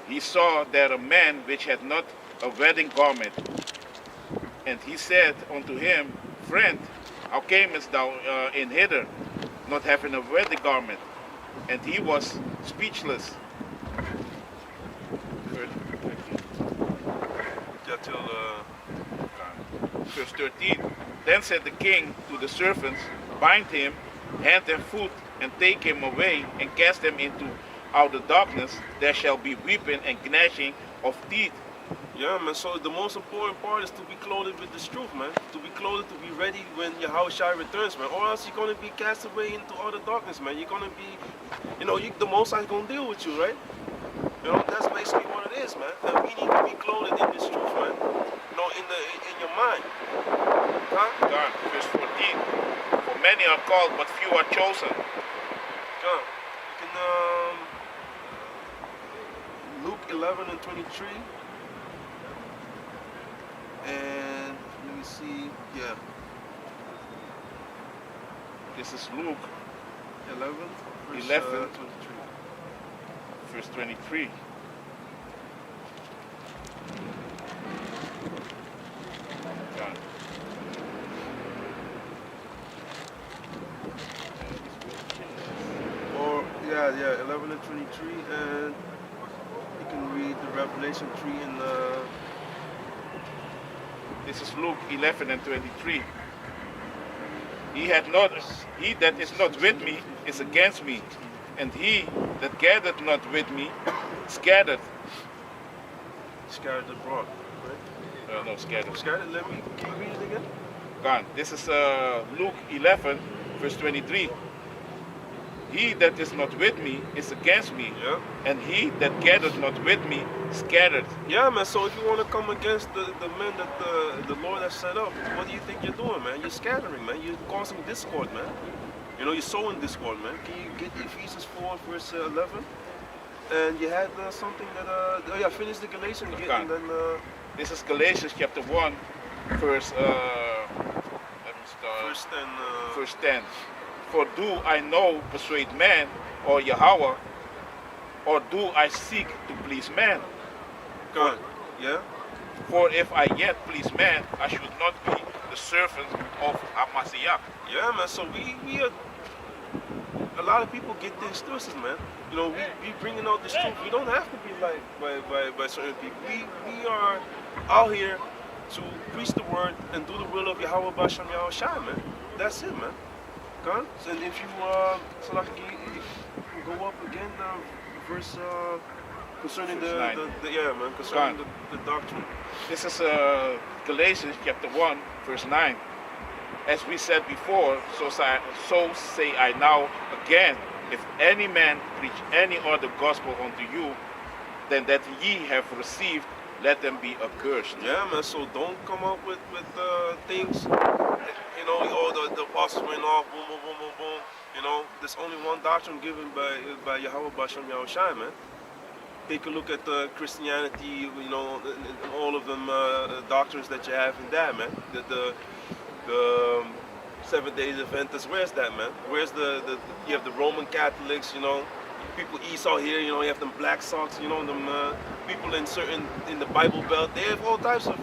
he saw there a man which had not a wedding garment. And he said unto him, Friend, how camest thou in hither, not having a wedding garment? And he was speechless. Verse 13. Then said the king to the servants, Bind him, hand and foot, and take him away, and cast him into outer darkness. There shall be weeping and gnashing of teeth. Yeah, man, so the most important part is to be clothed with this truth, man. To be clothed, to be ready when Yahushua returns, man. Or else you're going to be cast away into outer darkness, man. You're going to be, the Most High is going to deal with you, right? That's basically what it is, man. And we need to be clothed in this truth, man. In your mind. Huh? God, verse 14. For many are called, but few are chosen. God, you can, Luke 11 and 23. And let me see, yeah. This is Luke 11, verse 11, 23. verse 23. God. Or, yeah, 11 and 23, and you can read the Revelation 3 and This is Luke 11 and 23. He that is not with me is against me, and he that gathereth not with me scattered. Scattered abroad, right? No, scattered. Scattered, can you read it again? Gone. This is Luke 11, verse 23. He that is not with me is against me, Yeah. and he that gathereth not with me scattered. Yeah, man, so if you want to come against the men that the Lord has set up, what do you think you're doing, man? You're scattering, man. You're causing discord, man. You're sowing discord, man. Can you get Ephesians 4, verse 11? And you had something that, finish the Galatians again, and then... This is Galatians chapter 1, verse, let me start. Verse 10. For do I now persuade man or Yahweh, or do I seek to please man? God, yeah? For if I yet please man, I should not be the servant of Amasiah. Yeah, man, so we are... A lot of people get things twisted, man. We bringing out this truth. We don't have to be like by certain people. We are out here to preach the word and do the will of Yahweh Basham Yahushua, man. That's it, man. God? And if you so like you go up again, verse concerning concerning the doctrine. This is Galatians chapter 1, verse 9. As we said before, so say I now again, if any man preach any other gospel unto you than that ye have received, let them be accursed. Yeah, man, so don't come up with things, the apostles went off, boom, boom, boom, boom, boom. There's only one doctrine given by Yahweh Basham Yahushua, man. Take a look at Christianity, all of them doctrines that you have in that, man. The 7 Days Adventists, where's that, man? Where's you have the Roman Catholics, people Esau here, you have them black socks, them people in the Bible Belt, they have all types of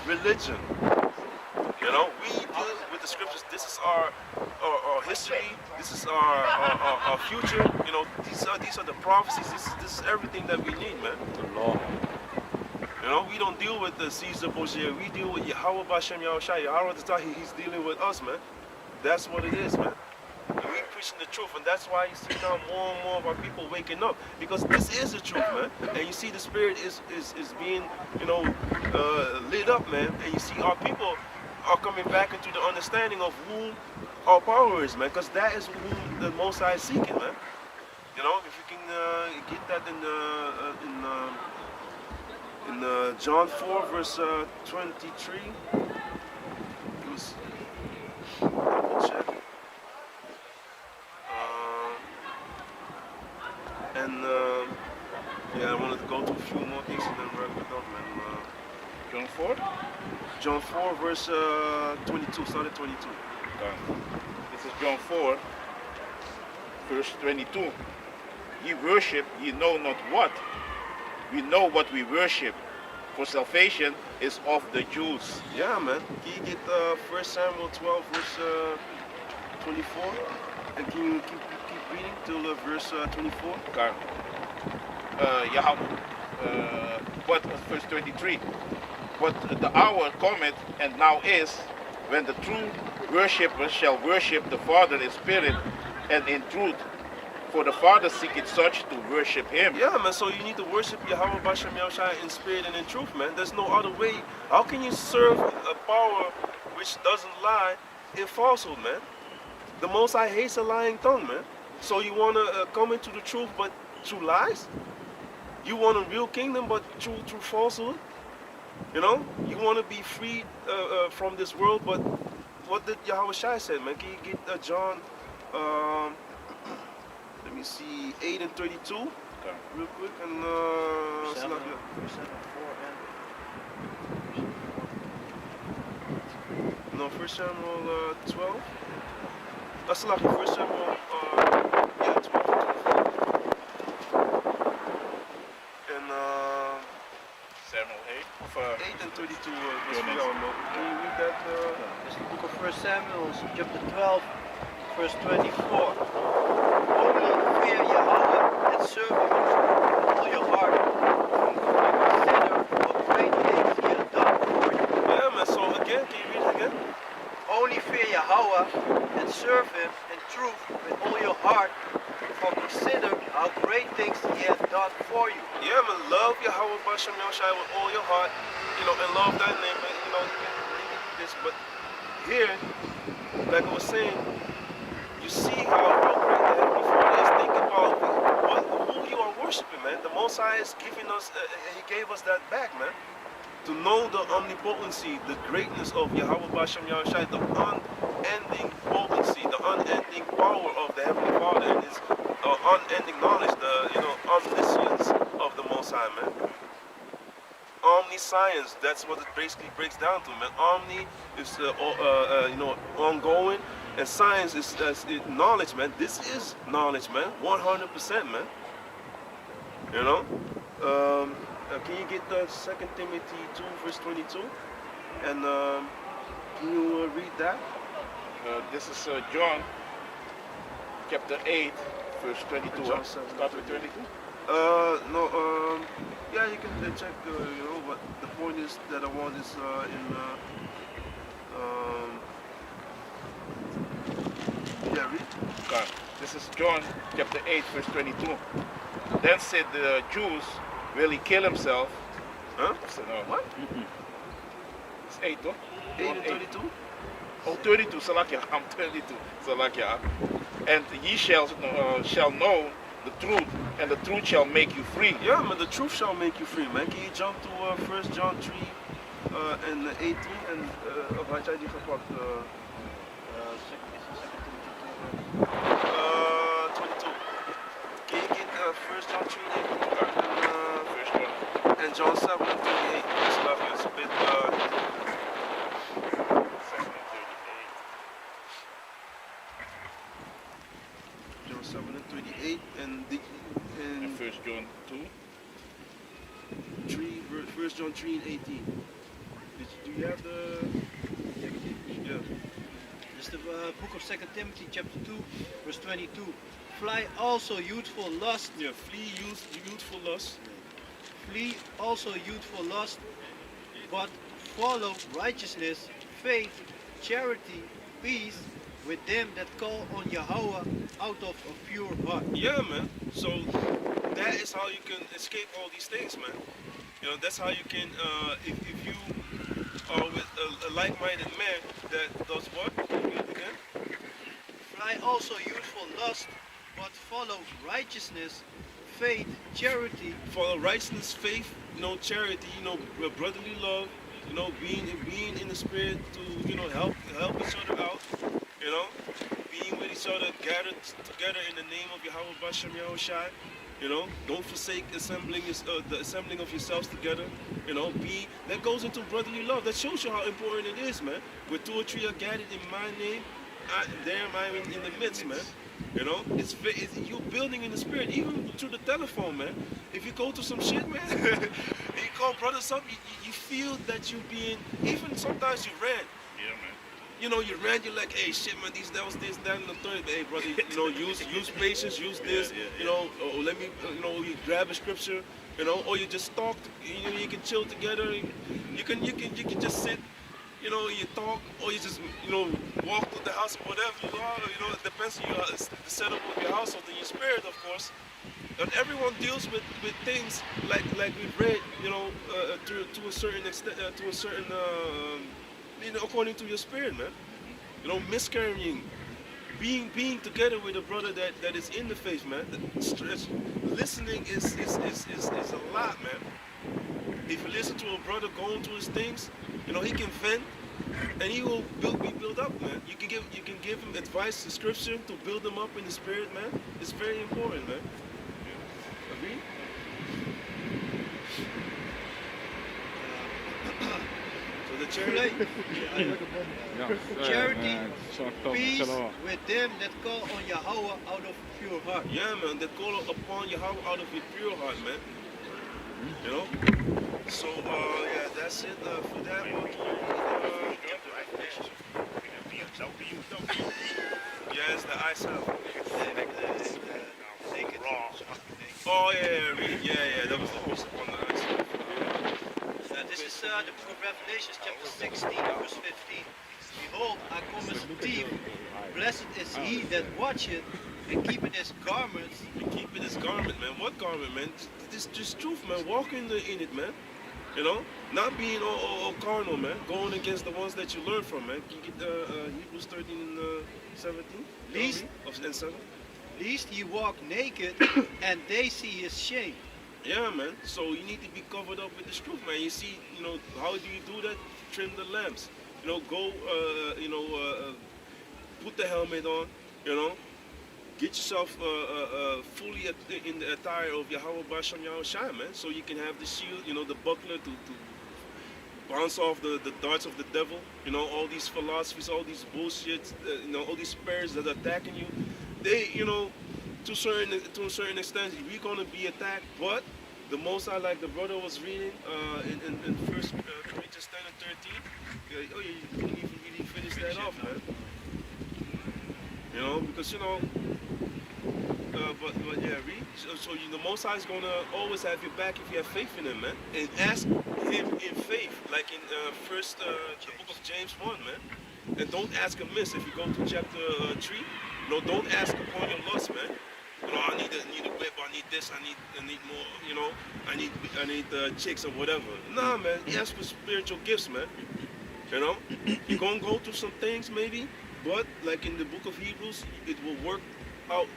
religion. We deal with the scriptures. This is our history. This is our future. These are the prophecies. This is everything that we need, man. The law. We don't deal with the Caesar Borgia. We deal with Yahweh Bashem Yahushua. Yahweh Tahi, he's dealing with us, man. That's what it is, man. And we preaching the truth, and that's why you see now more and more of our people waking up, because this is the truth, man. And you see the spirit is being, lit up, man. And you see our people are coming back into the understanding of who our power is, man. Because that is who the Most High is seeking, man. If you can get that in John 4, verse 23. Please double check. I wanted to go to a few more things and then wrap it up, man. John 4? John 4 verse 22, start at 22. This is John 4, verse 22. Ye worship, ye know not what. We know what we worship, for salvation is of the Jews. Yeah, man. Can you get 1 Samuel 12 verse 24? And can you keep reading till verse 24? Okay. What verse 23? But the hour cometh, and now is, when the true worshippers shall worship the Father in spirit and in truth. For the Father seeketh such to worship him. Yeah, man, so you need to worship Yahweh Bashem Yahushua in spirit and in truth, man. There's no other way. How can you serve a power which doesn't lie in falsehood, man? The Most High hates a lying tongue, man. So you want to come into the truth, but through lies? You want a real kingdom, but through falsehood? You know? You want to be freed from this world, but what did Yahweh Shai say, man? Can you get John... let me see, 8 and 32, Okay. real quick, and Verse 7, verse 7, 4 and... no, 1 Samuel 12. That's like 1 Samuel, 12 to 24. And Samuel 8. 8 and 32, just for y'all know. Can you read that? This is the book of 1 Samuel, chapter 12, verse 24. Only fear Yahweh and serve him with all your heart. Consider what great things he has done for you. Yeah, man, so again, can you read it again? Only fear Yahweh and serve him in truth with all your heart. For consider how great things he has done for you. Yeah, man, love Yahweh Bashem Yahushua with all your heart, you know, and love that name, man. You know, you can do this, but here, like I was saying, you see how great the Heavenly Father is. Think about who you are worshiping, man. The Most High is giving us, he gave us that back, man. To know the omnipotency, the greatness of Yahweh Bashem Yahushua, the unending potency, the unending power of the Heavenly Father, and his unending knowledge, the omniscience of the Most High, man. Omniscience, that's what it basically breaks down to, man. Omni is ongoing, and science is knowledge, man. This is knowledge, man. 100%, man. You know. Can you get the 2 Timothy 2 verse 22? And can you read that? This is John chapter 8, verse 22. John 7, Start with 22. No, yeah, you can check, but the point is that I want is yeah, read. Okay. This is John chapter 8, verse 22. Then said the Jews, will he kill himself? Huh? So, no. What? It's 8, though? 8 and 32? Oh, 32, Salakia. I'm 32, Salakia. And ye shall know the truth, and the truth shall make you free. Yeah, man, the truth shall make you free, man. Can you jump to 1 John 3 and 18 and wat jij die gepakt? 22. Can you get 1 John 3 and 18 and John 7 and 38? This love is a bit 7 and 38 and 1 John 2. 1 John 3 and 18. Do you have the... Yeah. This is the book of 2 Timothy chapter 2 verse 22. Fly also youthful lust. Yeah, flee youthful lust. Flee also youthful lust, but follow righteousness, faith, charity, peace with them that call on Yahweh out of a pure heart. Yeah, man. So that is how you can escape all these things, man. You know, that's how you can, if you are with a like-minded man that does what? Again? Fly also youthful lust, but follow righteousness, faith, charity. Follow righteousness, faith, charity, brotherly love, being in the spirit to, help each other out, being with each other, gathered together in the name of Yahweh Bashem Yahushai, You know, don't forsake assembling the assembling of yourselves together. You know, that goes into brotherly love. That shows you how important it is, man. Where two or three are gathered in my name, there am I in the midst, man. You know, it's you building in the spirit, even through the telephone, man. If you go to some shit, man, and you call brothers up, you feel that you're being, even sometimes you rant. Yeah, man. You know, you rant, you're like, hey, shit, man, these devils, this, that, and the third. But, hey, brother, you know, use patience, use this, you know, or let me, you know, you grab a scripture, you know, or you just talk, you know, you can chill together, you can just sit, you know, you talk, or you just, you know, walk to the house or whatever you know, it depends on the setup of your household and your spirit, of course. And everyone deals with things like we've read, you know, to a certain extent, you know, according to your spirit, man. You know, miscarrying, being together with a brother that is in the faith, man. Listening is a lot, man. If you listen to a brother going through his things, you know, he can vent and he will be built up, man. You can give him advice to scripture to build him up in the spirit, man. It's very important, man. Agree? So the charity, Charity, peace with them that call on Yahweh out of pure heart. yeah, man, that call upon Yahweh out of your pure heart, man. You know? So, yeah, that's it for that one. Yeah, it's the ice out. Oh, yeah, that was the host upon the ice. This is the book of Revelation, chapter 16, verse 15. Behold, I come as a thief. Blessed is he that watcheth and keepeth his garments. And keeping his garment, man. What garment, man? This just truth, man. Walk in it, man. You know, not being all carnal, man. Going against the ones that you learn from, man. Can you get Hebrews 13, 17? Least- And 7? Lest he walk naked and they see his shame. Yeah, man. So you need to be covered up with this truth, man. You see, you know, how do you do that? Trim the lamps. You know, go, put the helmet on, you know. Get yourself fully in the attire of Yahweh Basham Yahushua, man. So you can have the shield, you know, the buckler to bounce off the darts of the devil. You know, all these philosophies, all these bullshits, you know, all these spirits that are attacking you. They, you know, to a certain extent, we're gonna be attacked. But the most I like the brother was reading in 1 Corinthians 10 and 13. Oh, you didn't even really finish that off, man. You know, because you know. But yeah, read. So you, the Most High is gonna always have your back if you have faith in Him, man. And ask Him in faith, like in the book of James 1, man. And don't ask amiss. If you go to chapter 3, no, don't ask upon your lust, man. You know, I need a whip, I need this, I need more. You know, I need chicks or whatever. Nah, man. Ask for spiritual gifts, man. You know, you're gonna go through some things maybe, but like in the book of Hebrews, it will work out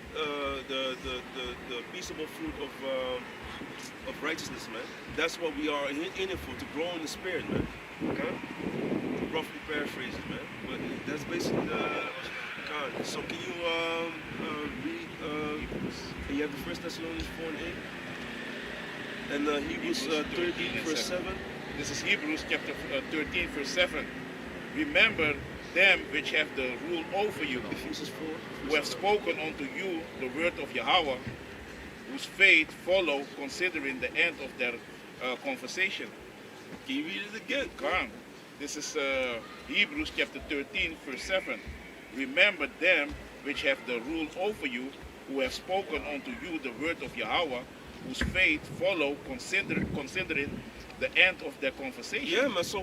the peaceable fruit of righteousness, man. That's what we are in it for, to grow in the spirit, man. Okay? Roughly paraphrase it, man. But that's basically the con. So can you read? You have the 1 Thessalonians 4 and 8, and Hebrews 13 verse 7. This is Hebrews chapter 13 verse 7. Remember them which have the rule over you, Ephesians 4. who have spoken unto you the word of Yahweh, whose faith follow, considering the end of their conversation. Can you read it again? Come. This is Hebrews chapter 13 verse 7. Remember them which have the rule over you, who have spoken unto you the word of Yahweh, whose faith follow, considering the end of their conversation. Yeah, man. So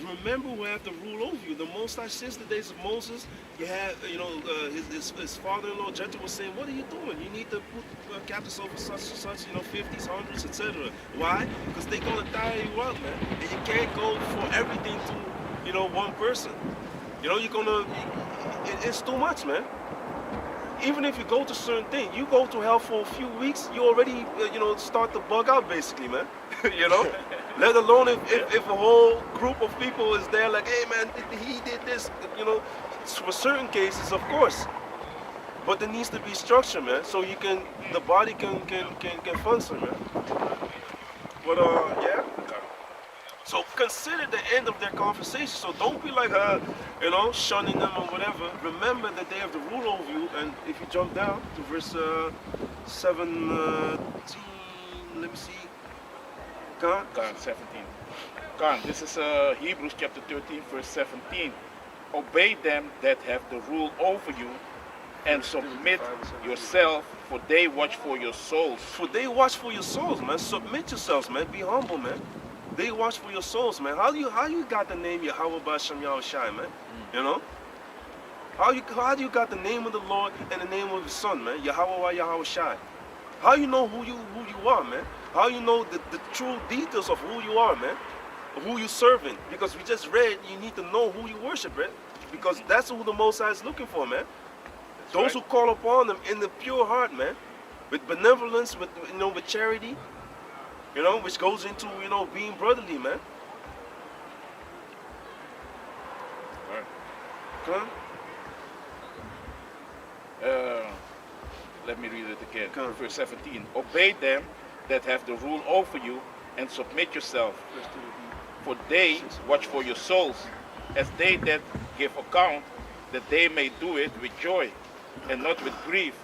remember who have the rule over you. The Most High, since the days of Moses, you had, you know, his father-in-law Jethro was saying, what are you doing? You need to put captains over such and such, you know, 50s, 100s, etc. Why? Because they're going to tire you out, man. And you can't go for everything to, you know, one person. You know, you're going to, it's too much, man. Even if you go to certain things, you go to hell for a few weeks, you already, you know, start to bug out, basically, man. You know? Let alone if a whole group of people is there like, hey man, he did this, you know, for certain cases, of course. But there needs to be structure, man, so the body can function, man. But yeah. So consider the end of their conversation. So don't be like, shunning them or whatever. Remember that they have the rule over you. And if you jump down to verse 17, let me see. Khan 17. Khan, this is Hebrews chapter 13, verse 17. Obey them that have the rule over you, and submit yourself, for they watch for your souls. For they watch for your souls, man. Submit yourselves, man. Be humble, man. They watch for your souls, man. How you got the name Yahweh B'Shem Yahushai, man? You know? How do you got the name of the Lord and the name of the Son, man? Yahweh Yahushai. How you know who you are, man? How you know the true details of who you are, man? Who you serving? Because we just read, you need to know who you worship, right? Because that's who the Most High is looking for, man. Those who call upon them in the pure heart, man, with benevolence, with with charity, which goes into being brotherly, man. Right. Come. Let me read it again. Come. Verse 17. Obey them that have the rule over you, and submit yourself, for they watch for your souls, as they that give account, that they may do it with joy, and not with grief,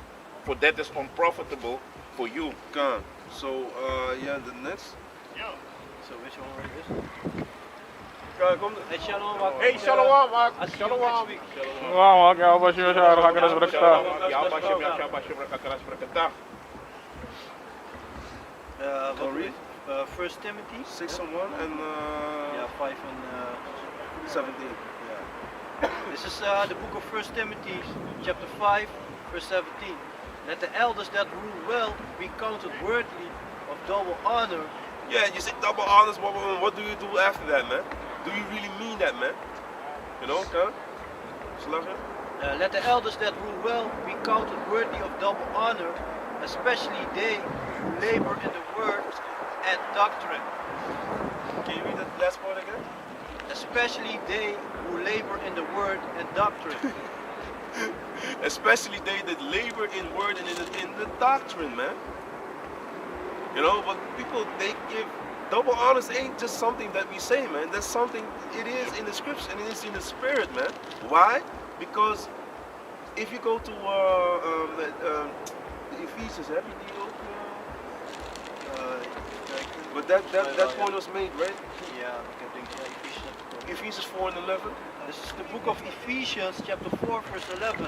for that is unprofitable for you. Come. So, yeah, the next. So which one is this? Kom. Hey, Shalom, Mark. Hey, Shalom, Mark. I'll see you next week. Wow, ya Bashir Shah, Hakaras Barakatah. What we read? 1 Timothy 6 and 1 and 5 and 17. yeah. This is the book of 1 Timothy, chapter 5, verse 17. Let the elders that rule well be counted worthy of double honor. Yeah, you say double honors, what do you do after that, man? Do you really mean that, man? Come. Let the elders that rule well be counted worthy of double honor, especially they who labor in the word and doctrine. Can you read that last part again? Especially they who labor in the word and doctrine. Especially they that labor in word and in the doctrine, man. But people, they give double honors ain't just something that we say, man. That's something, it is in the scripture and it is in the spirit, man. Why? Because if you go to the Ephesians, have you but that point was made, right? Yeah, I think Ephesians 4 and 11. This is the book of Ephesians, chapter 4, verse 11.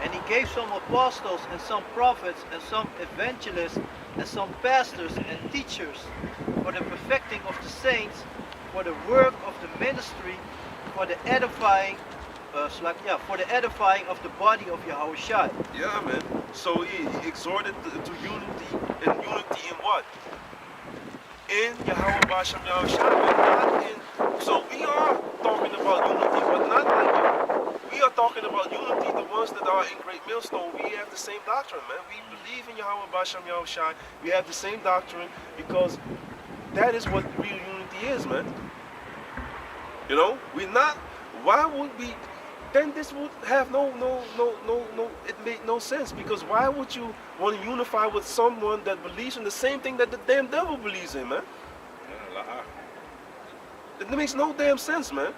And he gave some apostles and some prophets and some evangelists and some pastors and teachers for the perfecting of the saints, for the work of the ministry, for the edifying, for the edifying of the body of Yahushua. Yeah, man. So he exhorted to unity, and unity in what? In Yahweh B'Shem Yahushua, not in. So we are talking about unity, but not like we are talking about unity. The ones that are in Great Millstone, we have the same doctrine, man. We believe in Yahweh B'Shem Yahushua. We have the same doctrine because that is what real unity is, man. We're not. Why would we? Then this would have no. It made no sense because why would you want to unify with someone that believes in the same thing that the damn devil believes in, man? It makes no damn sense, man.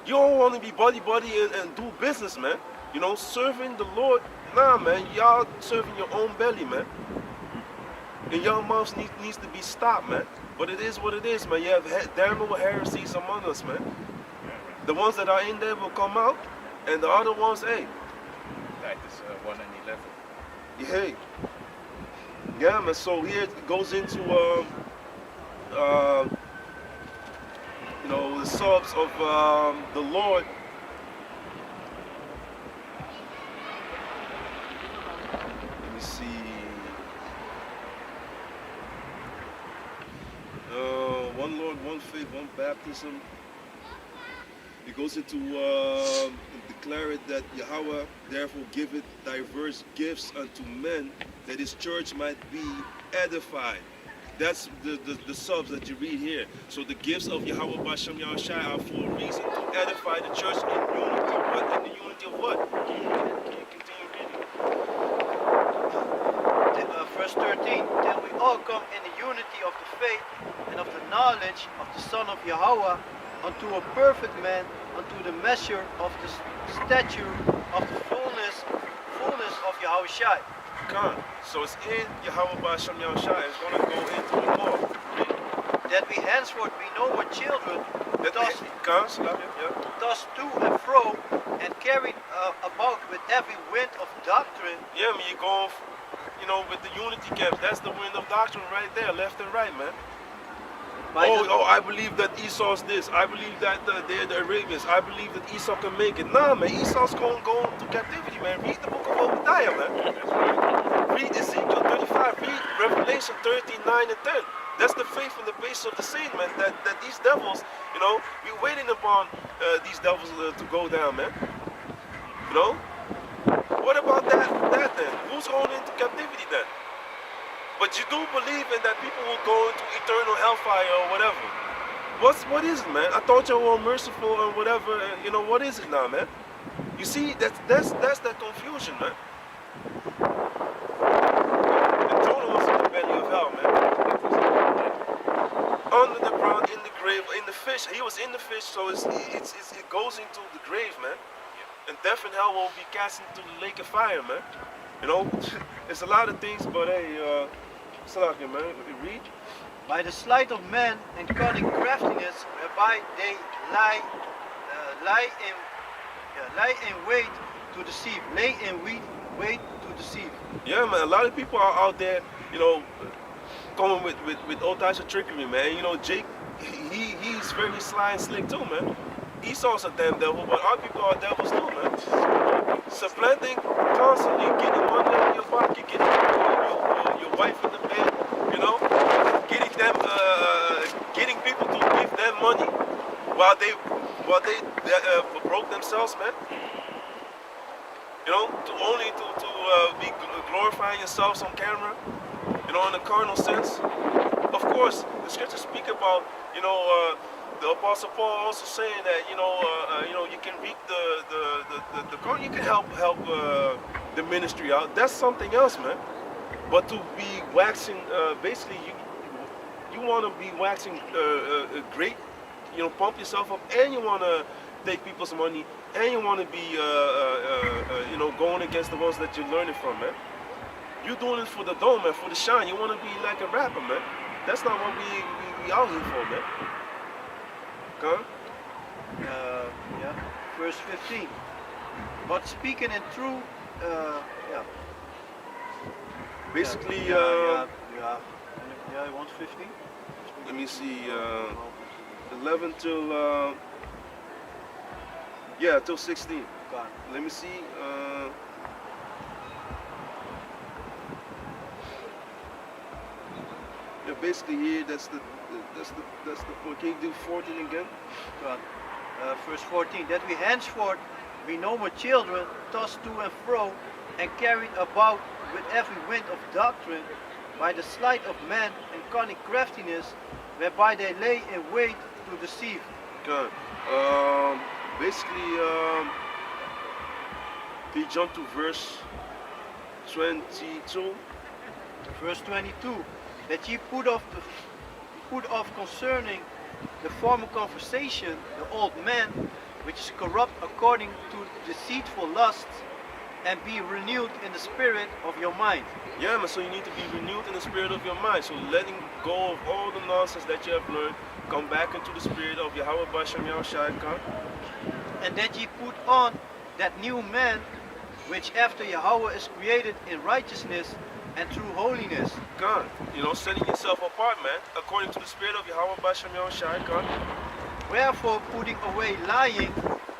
You don't want to be buddy and do business, man. Serving the Lord. Nah, man. Y'all serving your own belly, man. And your mouths needs to be stopped, man. But it is what it is, man. You have damnable heresies among us, man. The ones that are in there will come out, and the other ones, hey. Titus 1 and 11. Hey. Yeah, man. So here it goes into the subs of the Lord. Let me see. One Lord, one faith, one baptism. It goes into declare it that Yahweh therefore giveth diverse gifts unto men, that his church might be edified. That's the subs that you read here. So the gifts of Yahweh B'Shem Yahushai are for a reason to edify the church in unity. But in the unity of what? Can you continue reading? 13, till we all come in the unity of the faith and of the knowledge of the Son of Yahweh, unto a perfect man, unto the measure of the stature of the fullness of Yahushua. God. So it's in Yahweh B'Shem Yahushua. It's going to go into it more. That we henceforth be no more children, tossed to and fro, and carried about with every wind of doctrine. Yeah, man, you're going, with the unity camp. That's the wind of doctrine right there, left and right, man. I believe that Esau's this. I believe that they're the Arabians. I believe that Esau can make it. Nah, man, Esau's going to go into captivity, man. Read the book of Obadiah, man. Read Ezekiel 35. Read Revelation 13, 9, and 10. That's the faith and the base of the saint, man. That these devils, we're waiting upon these devils to go down, man. What about that then? Who's going into captivity then? But you do believe in that people will go into eternal hellfire or whatever. What is it, man? I thought you were merciful and whatever. What is it now, man? You see, that's that confusion, man. The Jonah was in the belly of hell, man. Under the ground, in the grave, in the fish. He was in the fish, so it goes into the grave, man. And death and hell will be cast into the lake of fire, man. It's a lot of things, but hey, Salakia, man, read. By the sleight of man and cunning craftiness, whereby they lie in wait to deceive. Lay in wait to deceive. Yeah, man, a lot of people are out there, coming with all types of trickery, man. Jake, he's very sly and slick too, man. Esau's a damn devil, but our people are devils too, man. Supplanting constantly, getting money in your pocket, getting your wife in the bed, getting people to give them money while they broke themselves, man. To be glorifying yourselves on camera, in a carnal sense. Of course, the scriptures speak about, the Apostle Paul also saying that you can reap the corn, you can help the ministry out. That's something else, man. But to be waxing, basically, you want to be waxing great, pump yourself up, and you want to take people's money, and you want to be going against the ones that you're learning from, man. You're doing it for the dome, man, for the shine. You want to be like a rapper, man. That's not what we out here for, man. Verse 15. But speaking in true, basically, you want 15? Let me see, 11 till, till 16. God. Let me see, basically here, that's the point. Can you do 14 again? God. Verse 14, that we henceforth be no more children, tossed to and fro, and carried about with every wind of doctrine, by the sleight of man and cunning craftiness, whereby they lay in wait to deceive. Good. Basically, we jump to verse 22. Verse 22, that ye put off concerning the former conversation, the old man, which is corrupt according to deceitful lusts, and be renewed in the spirit of your mind. Yeah, man, so you need to be renewed in the spirit of your mind. So letting go of all the nonsense that you have learned, come back into the spirit of Yahweh B'Shem Yahushua. And that ye put on that new man, which after Yahweh is created in righteousness and true holiness. God, setting yourself apart, man, according to the spirit of Yahweh B'Shem Yahushua. God. Wherefore, putting away lying,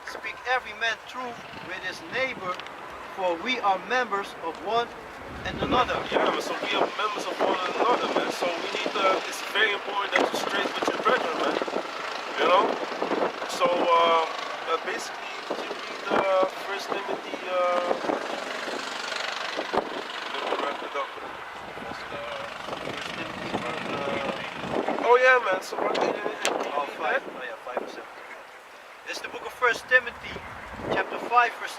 speak every man truth with his neighbor, for we are members of one and another. Yeah, so we are members of one another, man. So we need it's very important that you straight with your brethren, man. So basically, to read 1 Timothy, let me wrap it up. Oh yeah, man. So what? 5 or 7. This is the book of 1 Timothy, chapter 5, verse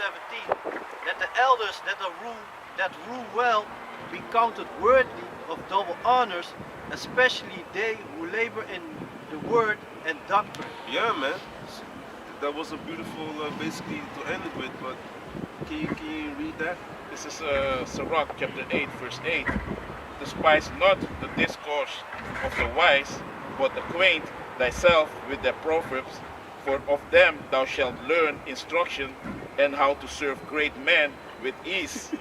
17. That the elders that rule well be counted worthy of double honors, especially they who labor in the word and doctrine. Yeah, man. That was a beautiful, basically, to end it with, but can you read that? This is Sirach chapter 8, verse 8. Despise not the discourse of the wise, but acquaint thyself with their proverbs, for of them thou shalt learn instruction and how to serve great men with ease.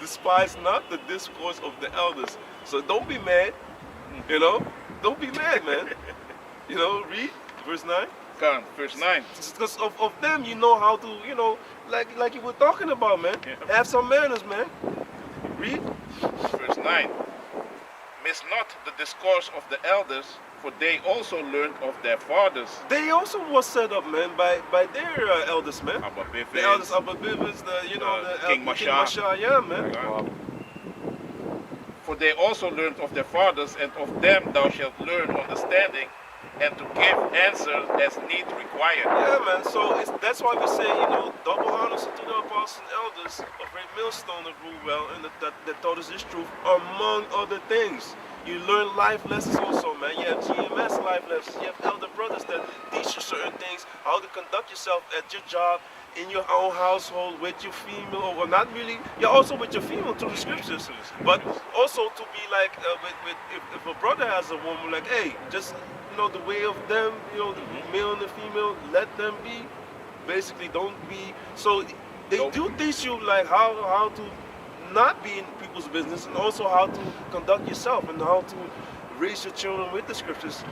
Despise not the discourse of the elders. So don't be mad, you know? Don't be mad, man. You know, read verse 9. Come, verse 9. Because of them, you know how to, you know, like you were talking about, man. Yeah. Have some manners, man. Read. Verse 9. Miss not the discourse of the elders, for they also learned of their fathers. They also was set up, man, by their elders, man. Abba The elders, Abba Bivens, the King Masha. Yeah, man. For they also learned of their fathers, and of them thou shalt learn understanding, and to give answer as need required. Yeah, man. So that's why we say, you know, double honors to the apostles and elders of Great Millstone that rule well and that taught us this truth, among other things. You learn life lessons also, man. You have GMS life lessons. You have elder brothers that teach you certain things, how to conduct yourself at your job, in your own household, with your female, or not really. You're also with your female through the scriptures, but also to be like, if a brother has a woman, like, hey, just, you know, the way of them, you know, the male and the female, let them be. Basically, don't be. So they do teach you like how to not be in people's business, and also how to conduct yourself and how to raise your children with the scriptures.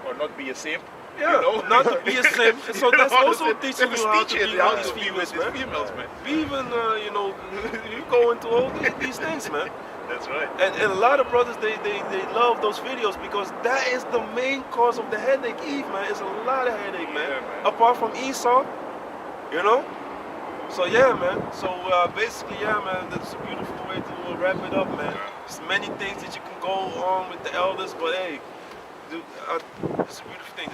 Or not be a simp. Yeah, you know? not to be a simp. So that's also teaching you how to be how with to these be with females, these man. females, man. Be even, you know, you go into all these things, man. That's right. And a lot of brothers, they love those videos because that is the main cause of the headache, Eve, man. It's a lot of headache, man. Yeah, man. Apart from Esau, you know? So yeah, man. So basically, yeah, man, that's a beautiful way to wrap it up, man. There's many things that you can go on with the elders, but hey, dude, it's a beautiful thing.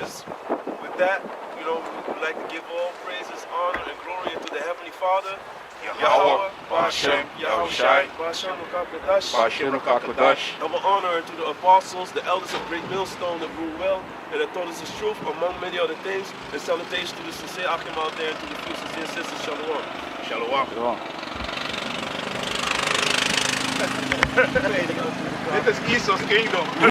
With that, you know, we would like to give all praises, honor, and glory to the Heavenly Father, Yahweh, Bashem, Yahushai, Bashem, Ukakadash. Bashem Kakadash. Double honor to the apostles, the elders of Great Millstone that rule well and that taught us the truth among many other things. And salutation to the sincere Achim out there and to the few sincere sisters. Shalom. Shalom. Ja. Dit is Esau's kingdom.